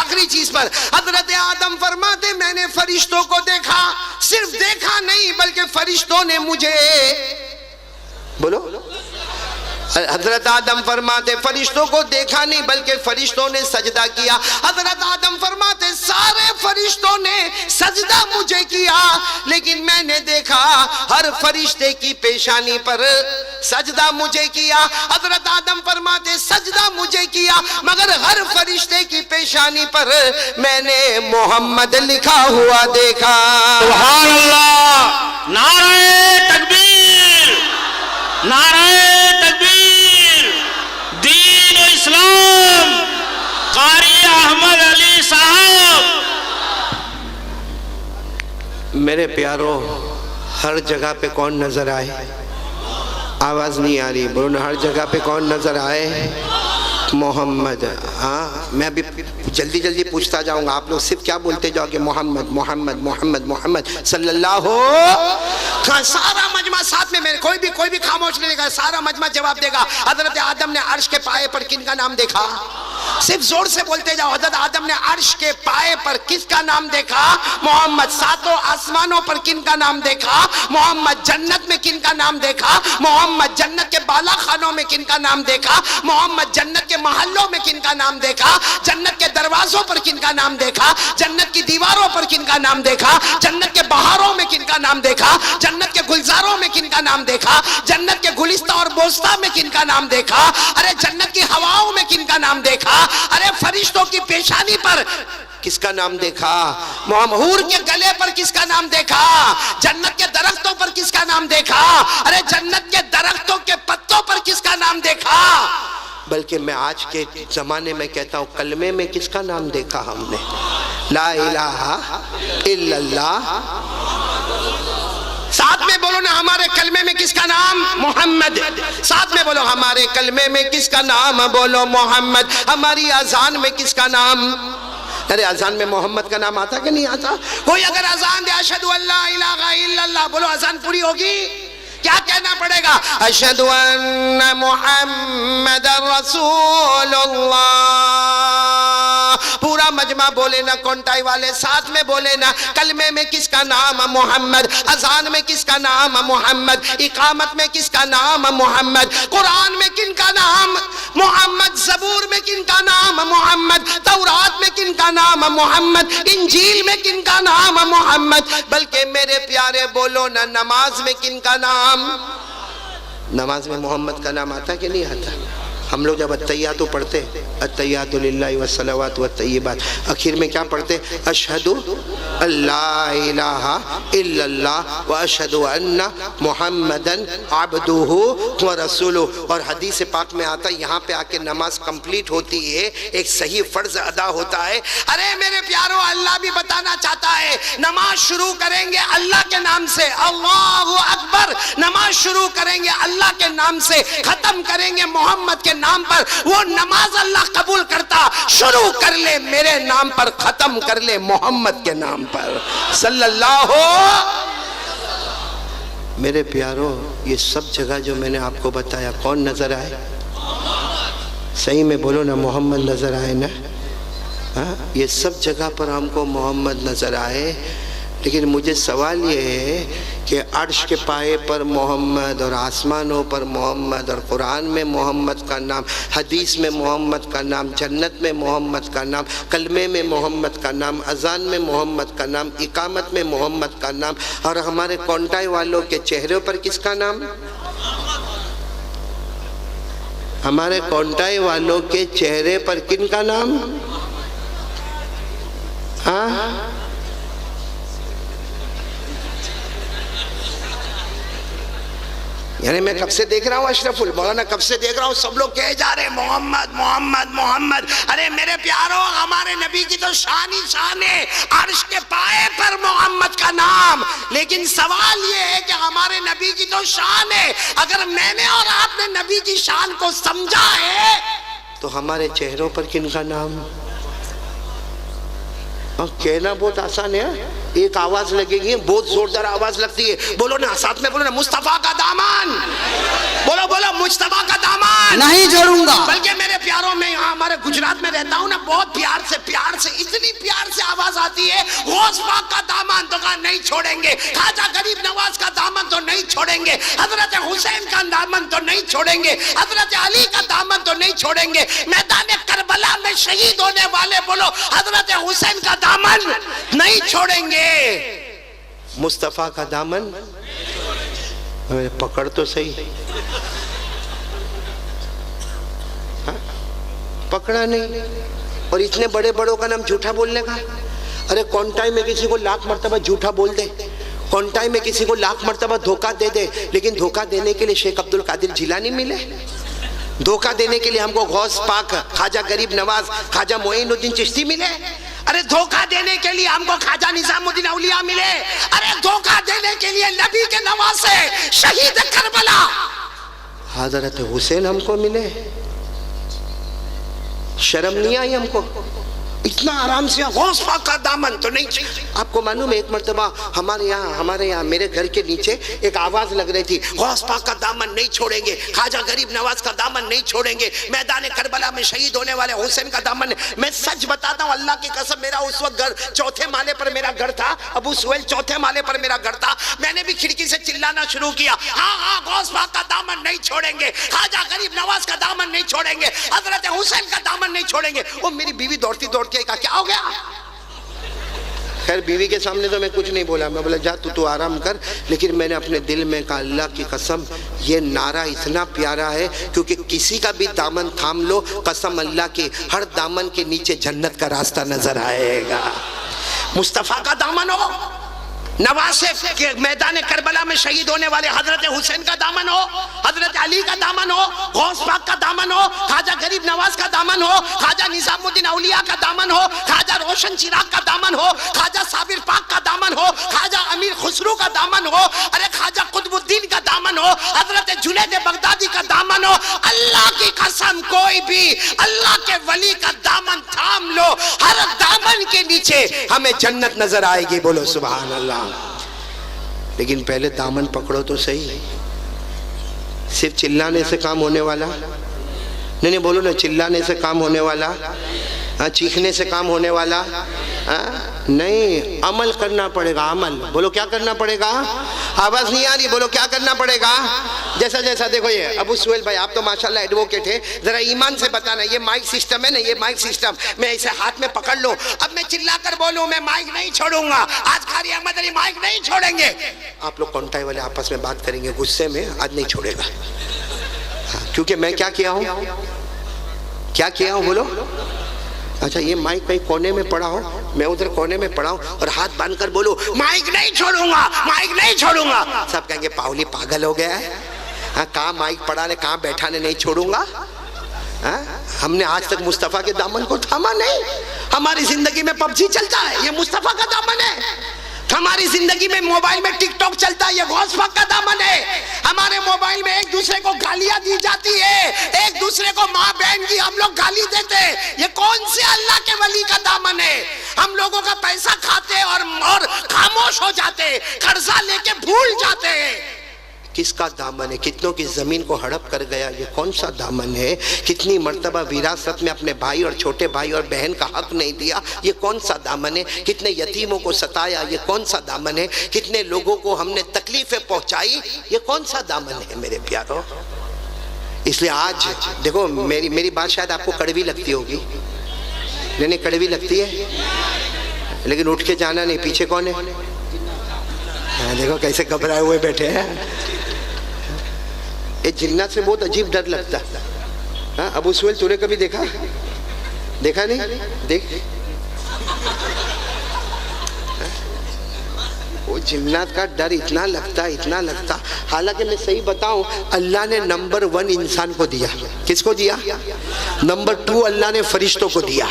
آخری چیز پر حضرت آدم فرماتے میں نے فرشتوں کو دیکھا. صرف دیکھا نہیں بلکہ فرشتوں نے مجھے، بولو حضرت آدم فرماتے فرشتوں کو دیکھا نہیں بلکہ فرشتوں نے سجدہ کیا. حضرت آدم فرماتے سارے فرشتوں نے سجدہ مجھے کیا لیکن میں نے دیکھا ہر فرشتے کی پیشانی پر سجدہ مجھے کیا. حضرت آدم فرماتے سجدہ مجھے کیا مگر ہر فرشتے کی پیشانی پر میں نے محمد لکھا ہوا دیکھا. سبحان اللہ. نعرہ تکبیر، نعرہ تکبیر. دین و اسلام. قاری احمد علی صاحب. میرے پیارو ہر جگہ پہ کون نظر آئے؟ آواز نہیں آ رہی، بولو ہر جگہ پہ کون نظر آئے؟ محمد. ہاں میں ابھی جلدی پوچھتا جاؤں گا، آپ لوگ صرف کیا بولتے جاؤ کہ محمد محمد محمد محمد صلی اللہ ہو. سارا مجمع ساتھ میں، میرے کوئی بھی خاموش نہیں لے گا، سارا مجمع جواب دے گا. حضرت آدم نے عرش کے پائے پر کن کا نام دیکھا؟ صرف زور سے بولتے جاؤ. حضرت آدم نے عرش کے پائے پر کس کا نام دیکھا؟ محمد. ساتوں آسمانوں پر کن کا نام دیکھا؟ محمد. جنت میں کن کا نام دیکھا؟ محمد. جنت کے بالا خانوں میں کن کا نام دیکھا؟ محمد. جنت کے محلوں میں کن کا نام دیکھا؟ جنت کے دروازوں پر کن کا نام دیکھا؟ جنت کی دیواروں پر کن کا نام دیکھا؟ جنت کے بہاروں میں کن کا نام دیکھا؟ جنت کے گلزاروں میں کن کا نام دیکھا؟ جنت کے گلستہ اور بوستہ میں کن کا نام دیکھا؟ ارے جنت کی ہواؤں میں کن کا نام دیکھا؟ ارے فرشتوں کی پیشانی پر کس کا نام دیکھا؟ حور کے گلے پر کس کا نام دیکھا؟ جنت کے درختوں پر کس کا نام دیکھا؟ ارے جنت کے درختوں کے پتوں پر کس کا نام دیکھا؟ بلکہ میں آج کے زمانے میں کہتا ہوں کلمے میں کس کا نام دیکھا ہم نے؟ لا الہ الا اللہ ساتھ میں بولو نا ہمارے کلمے میں کس کا نام؟ محمد. ساتھ میں بولو ہمارے کلمے میں کس کا نام؟ بولو محمد. ہماری اذان میں کس کا نام؟ ارے اذان میں محمد کا نام آتا کہ نہیں آتا؟ کوئی اگر اذان دے اشہدو اللہ الہ الا اللہ، بولو اذان پوری ہوگی؟ کیا کہنا پڑے گا؟ اشہدو ان محمد رسول اللہ. پورا مجمع بولے نا، کونٹائی والے ساتھ میں بولے نا. کلمے میں کس کا نام؟ محمد. اذان میں کس کا نام؟ محمد. اقامت میں کس کا نام؟ محمد. قرآن میں کن کا نام؟ محمد. زبور میں کن کا نام؟ محمد. تورات میں کن کا نام؟ محمد. انجیل میں کن کا نام؟ محمد. بلکہ میرے پیارے بولو نا نماز میں کن کا نام؟ نماز میں محمد کا نام آتا کہ نہیں آتا؟ ہم لوگ جب التحیات پڑھتے، التحیات للہ والصلوات والطیبات، آخر میں کیا پڑھتے؟ اشہد اللہ الہ الا اللہ واشہد ان محمدً عبدہ ورسولہ. اور حدیث پاک میں آتا ہے یہاں پہ آ کے نماز کمپلیٹ ہوتی ہے، ایک صحیح فرض ادا ہوتا ہے. ارے میرے پیارو، اللہ بھی بتانا چاہتا ہے نماز شروع کریں گے اللہ کے نام سے، اللہ اکبر. نماز شروع کریں گے اللہ کے نام سے، ختم کریں گے محمد کے نام پر. وہ نماز اللہ قبول کرتا. شروع کر لے میرے نام پر، ختم کر لے محمد کے نام پر صلی اللہ ہو. میرے پیارو، یہ سب جگہ جو میں نے آپ کو بتایا کون نظر آئے؟ صحیح میں بولو نا محمد نظر آئے نا. یہ سب جگہ پر ہم کو محمد نظر آئے. لیکن مجھے سوال یہ ہے کہ عرش کے پائے پر محمد، اور آسمانوں پر محمد، اور قرآن میں محمد کا نام، حدیث میں محمد کا نام، جنت میں محمد کا نام، کلمے میں محمد کا نام، اذان میں محمد کا نام، اقامت میں محمد کا نام، اور ہمارے کونٹائی والوں کے چہروں پر کس کا نام؟ ہمارے کونٹائی والوں کے چہرے پر کن کا نام؟ یعنی میں کب سے دیکھ رہا ہوں اشرف مولانا، کب سے دیکھ رہا ہوں سب لوگ کہے جا رہے محمد محمد محمد. ارے میرے پیارو، ہمارے نبی کی تو شان ہی شان ہے، عرش کے پائے پر محمد کا نام. لیکن سوال یہ ہے کہ ہمارے نبی کی تو شان ہے، اگر میں نے اور آپ نے نبی کی شان کو سمجھا ہے تو ہمارے چہروں پر کن کا نام؟ کہنا بہت آسان ہے، ایک آواز لگے گی، بہت زوردار آواز لگتی ہے. بولو نا ساتھ میں، بولو نا مصطفیٰ کا دامن. بولو بولو مصطفیٰ کا دامن نہیں چھوڑوں گا. بلکہ میرے پیاروں، میں یہاں ہمارے گجرات میں رہتا ہوں نا، بہت پیار سے اتنی پیار سے آواز آتی ہے، غوث پاک کا دامن تو کہا نہیں چھوڑیں گے، خواجہ غریب نواز کا دامن تو نہیں چھوڑیں گے، حضرت حسین کا دامن تو نہیں چھوڑیں گے، حضرت علی کا دامن تو نہیں چھوڑیں گے، میدان کربلا میں شہید ہونے والے بولو حضرت حسین کا دامن نہیں چھوڑیں گے. مصطفیٰ کا دامن پکڑ تو صحیح، پکڑا نہیں. اور اتنے بڑے بڑوں کا نام جھوٹا بولنے کا. ارے کونٹائی میں کسی کو لاکھ مرتبہ جھوٹا بول دے، کونٹائی میں کسی کو لاکھ مرتبہ دھوکہ دے دے، لیکن دھوکہ دینے کے لیے شیخ عبد القادر جیلانی ملے، دھوکہ دینے کے لیے ہم کو غوث پاک، خواجہ غریب نواز، خواجہ معین الدین چشتی ملے. ارے دھوکہ دینے کے لیے ہم کو خواجہ نظام الدین اولیاء ملے. ارے دھوکہ دینے کے لیے نبی کے نواسے شہید کربلا حضرت حسین ہم کو ملے. شرم نہیں آئی ہم کو؟ اتنا آرام سے غوث پاک کا دامن تو نہیں. آپ کو معلوم ہے ایک مرتبہ ہمارے یہاں میرے گھر کے نیچے ایک آواز لگ رہی تھی، غوث پاک کا دامن نہیں چھوڑیں گے، خواجہ غریب نواز کا دامن نہیں چھوڑیں گے، میدان کربلا میں شہید ہونے والے حسین کا دامن. میں سچ بتاتا ہوں اللہ کی قسم، میرا اس وقت گھر چوتھے مالے پر میرا گھر تھا، ابو سہیل چوتھے مالے پر میرا گھر تھا. میں نے بھی کھڑکی سے چلانا شروع کیا، ہاں غوث پاک کا دامن نہیں چھوڑیں گے، خواجہ غریب نواز کا دامن نہیں چھوڑیں گے، حضرت حسین کا دامن نہیں چھوڑیں گے. وہ میری بیوی دوڑتی کہا کیا ہو گیا؟ خیر بیوی کے سامنے تو میں کچھ نہیں بولا، میں بولا جا تو آرام کر. لیکن میں نے اپنے دل میں کہا اللہ کی قسم یہ نعرہ اتنا پیارا ہے، کیونکہ کسی کا بھی دامن تھام لو، قسم اللہ کی ہر دامن کے نیچے جنت کا راستہ نظر آئے گا. مصطفیٰ کا دامن ہو، نواسے کے میدان کربلا میں شہید ہونے والے حضرت حسین کا دامن ہو، حضرت علی کا دامن ہو، غوث پاک کا دامن ہو، خواجہ غریب نواز کا دامن ہو، خواجہ نظام الدین اولیاء کا دامن ہو، خواجہ روشن چراغ کا دامن ہو، خواجہ صابر پاک کا دامن ہو، خواجہ امیر خسرو کا دامن ہو، ارے خواجہ قطب الدین کا دامن ہو، حضرت جنید بغدادی کا دامن ہو، اللہ کی قسم کوئی بھی اللہ کے ولی کا دامن تھام لو، ہر دامن کے نیچے ہمیں جنت نظر آئے گی، بولو سبحان اللہ۔ لیکن پہلے دامن پکڑو تو صحیح، صرف چلانے سے کام ہونے والا نہیں، بولو نا، چلانے سے کام ہونے والا، چیخنے سے کام ہونے والا نہیں، عمل کرنا پڑے گا، عمل، بولو کیا کرنا پڑے گا؟ آواز نہیں آ رہی، بولو کیا کرنا پڑے گا؟ جیسا دیکھو یہ ابو سہیل بھائی، آپ تو ماشاءاللہ ایڈوکیٹ ہیں، ذرا ایمان سے بتانا، یہ مائک سسٹم ہے نا، یہ مائک سسٹم میں اسے ہاتھ میں پکڑ لوں، اب میں چلا کر بولوں میں مائک نہیں چھوڑوں گا، آج قاری احمد علی مائک نہیں چھوڑیں گے، آپ لوگ کونٹائی والے آپس میں بات کریں گے غصے میں، آج نہیں چھوڑے گا، کیونکہ میں کیا کیا ہوں بولو؟ اچھا یہ مائک کہیں کونے میں پڑا ہو، میں ادھر کونے میں پڑا ہوں اور ہاتھ باندھ کر بولو مائک نہیں چھوڑوں گا، مائک نہیں چھوڑوں گا، سب کہیں گے پاولی پاگل ہو گیا ہے، کہاں مائک پڑا نے، کہاں بیٹھا نے، نہیں چھوڑوں گا۔ ہم نے آج تک مصطفیٰ کے دامن کو تھاما نہیں، ہماری زندگی میں پب جی چلتا ہے، یہ مصطفیٰ کا دامن ہے، ہماری زندگی میں موبائل میں ٹک ٹاک چلتا ہے، یہ غوث پاک کا دامن ہے، ہمارے موبائل میں ایک دوسرے کو گالیاں دی جاتی ہے، ایک دوسرے کو ماں بہن کی ہم لوگ گالی دیتے ہیں، یہ کون سے اللہ کے ولی کا دامن ہے؟ ہم لوگوں کا پیسہ کھاتے اور خاموش ہو جاتے، قرضہ لے کے بھول جاتے ہیں، کس کا دامن ہے؟ کتنوں کی زمین کو ہڑپ کر گیا، یہ کون سا دامن ہے؟ کتنی مرتبہ وراثت میں اپنے بھائی اور چھوٹے بھائی اور بہن کا حق نہیں دیا، یہ کون سا دامن ہے؟ کتنے یتیموں کو ستایا، یہ کون سا دامن ہے؟ کتنے لوگوں کو ہم نے تکلیفیں پہنچائی، یہ کون سا دامن ہے میرے پیارو؟ اس لیے آج دیکھو میری بات شاید آپ کو کڑوی لگتی ہوگی، نہیں کڑوی لگتی ہے، لیکن اٹھ کے جانا نہیں، پیچھے کون ہے؟ دیکھو کیسے گھبرائے ہوئے بیٹھے ہیں، یہ جنات سے بہت عجیب ڈر لگتا ہے۔ ابو سہیل تو نے کبھی دیکھا نہیں؟ دیکھ وہ جنات کا ڈر اتنا لگتا، حالانکہ میں صحیح بتاؤں اللہ نے نمبر 1 انسان کو دیا، کس کو دیا؟ نمبر 2 اللہ نے فرشتوں کو دیا،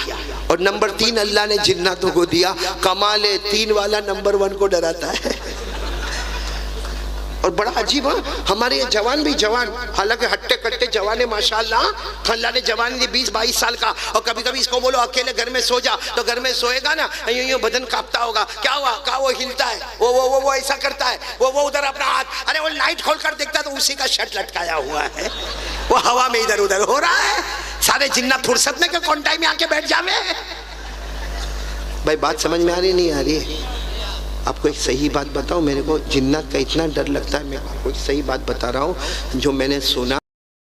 اور نمبر 3 اللہ نے جناتوں کو دیا، کمال 3 والا نمبر 1 کو ڈراتا ہے۔ اور بڑا عجیب ہے، ہمارے یہ جوان بھی جوان، حالانکہ ہٹے کٹے جوان ہے ماشاءاللہ، اللہ نے جوان دی 20-22 سال کا، اور کبھی کبھی اس کو بولو اکیلے گھر میں سو جا، تو گھر میں سوئے گا نا، یوں بدن کانپتا ہوگا، کیا ہوا؟ کہا وہ ہلتا ہے، وہ ایسا کرتا ہے، وہ ادھر اپنا ہاتھ، ارے وہ لائٹ کھول کر دیکھتا تو اسی کا شرٹ لٹکایا ہوا ہے، وہ ہوا میں ادھر ادھر ہو رہا ہے، سارے جنات فرصت میں کہ کونٹائی میں آ کے بیٹھ جاوے۔ بھائی بات سمجھ میں آ رہی نہیں آ رہی؟ آپ کو ایک صحیح بات بتاؤں، میرے کو جنات کا اتنا ڈر لگتا ہے، میں آپ کو ایک صحیح بات بتا رہا ہوں جو میں نے سنا۔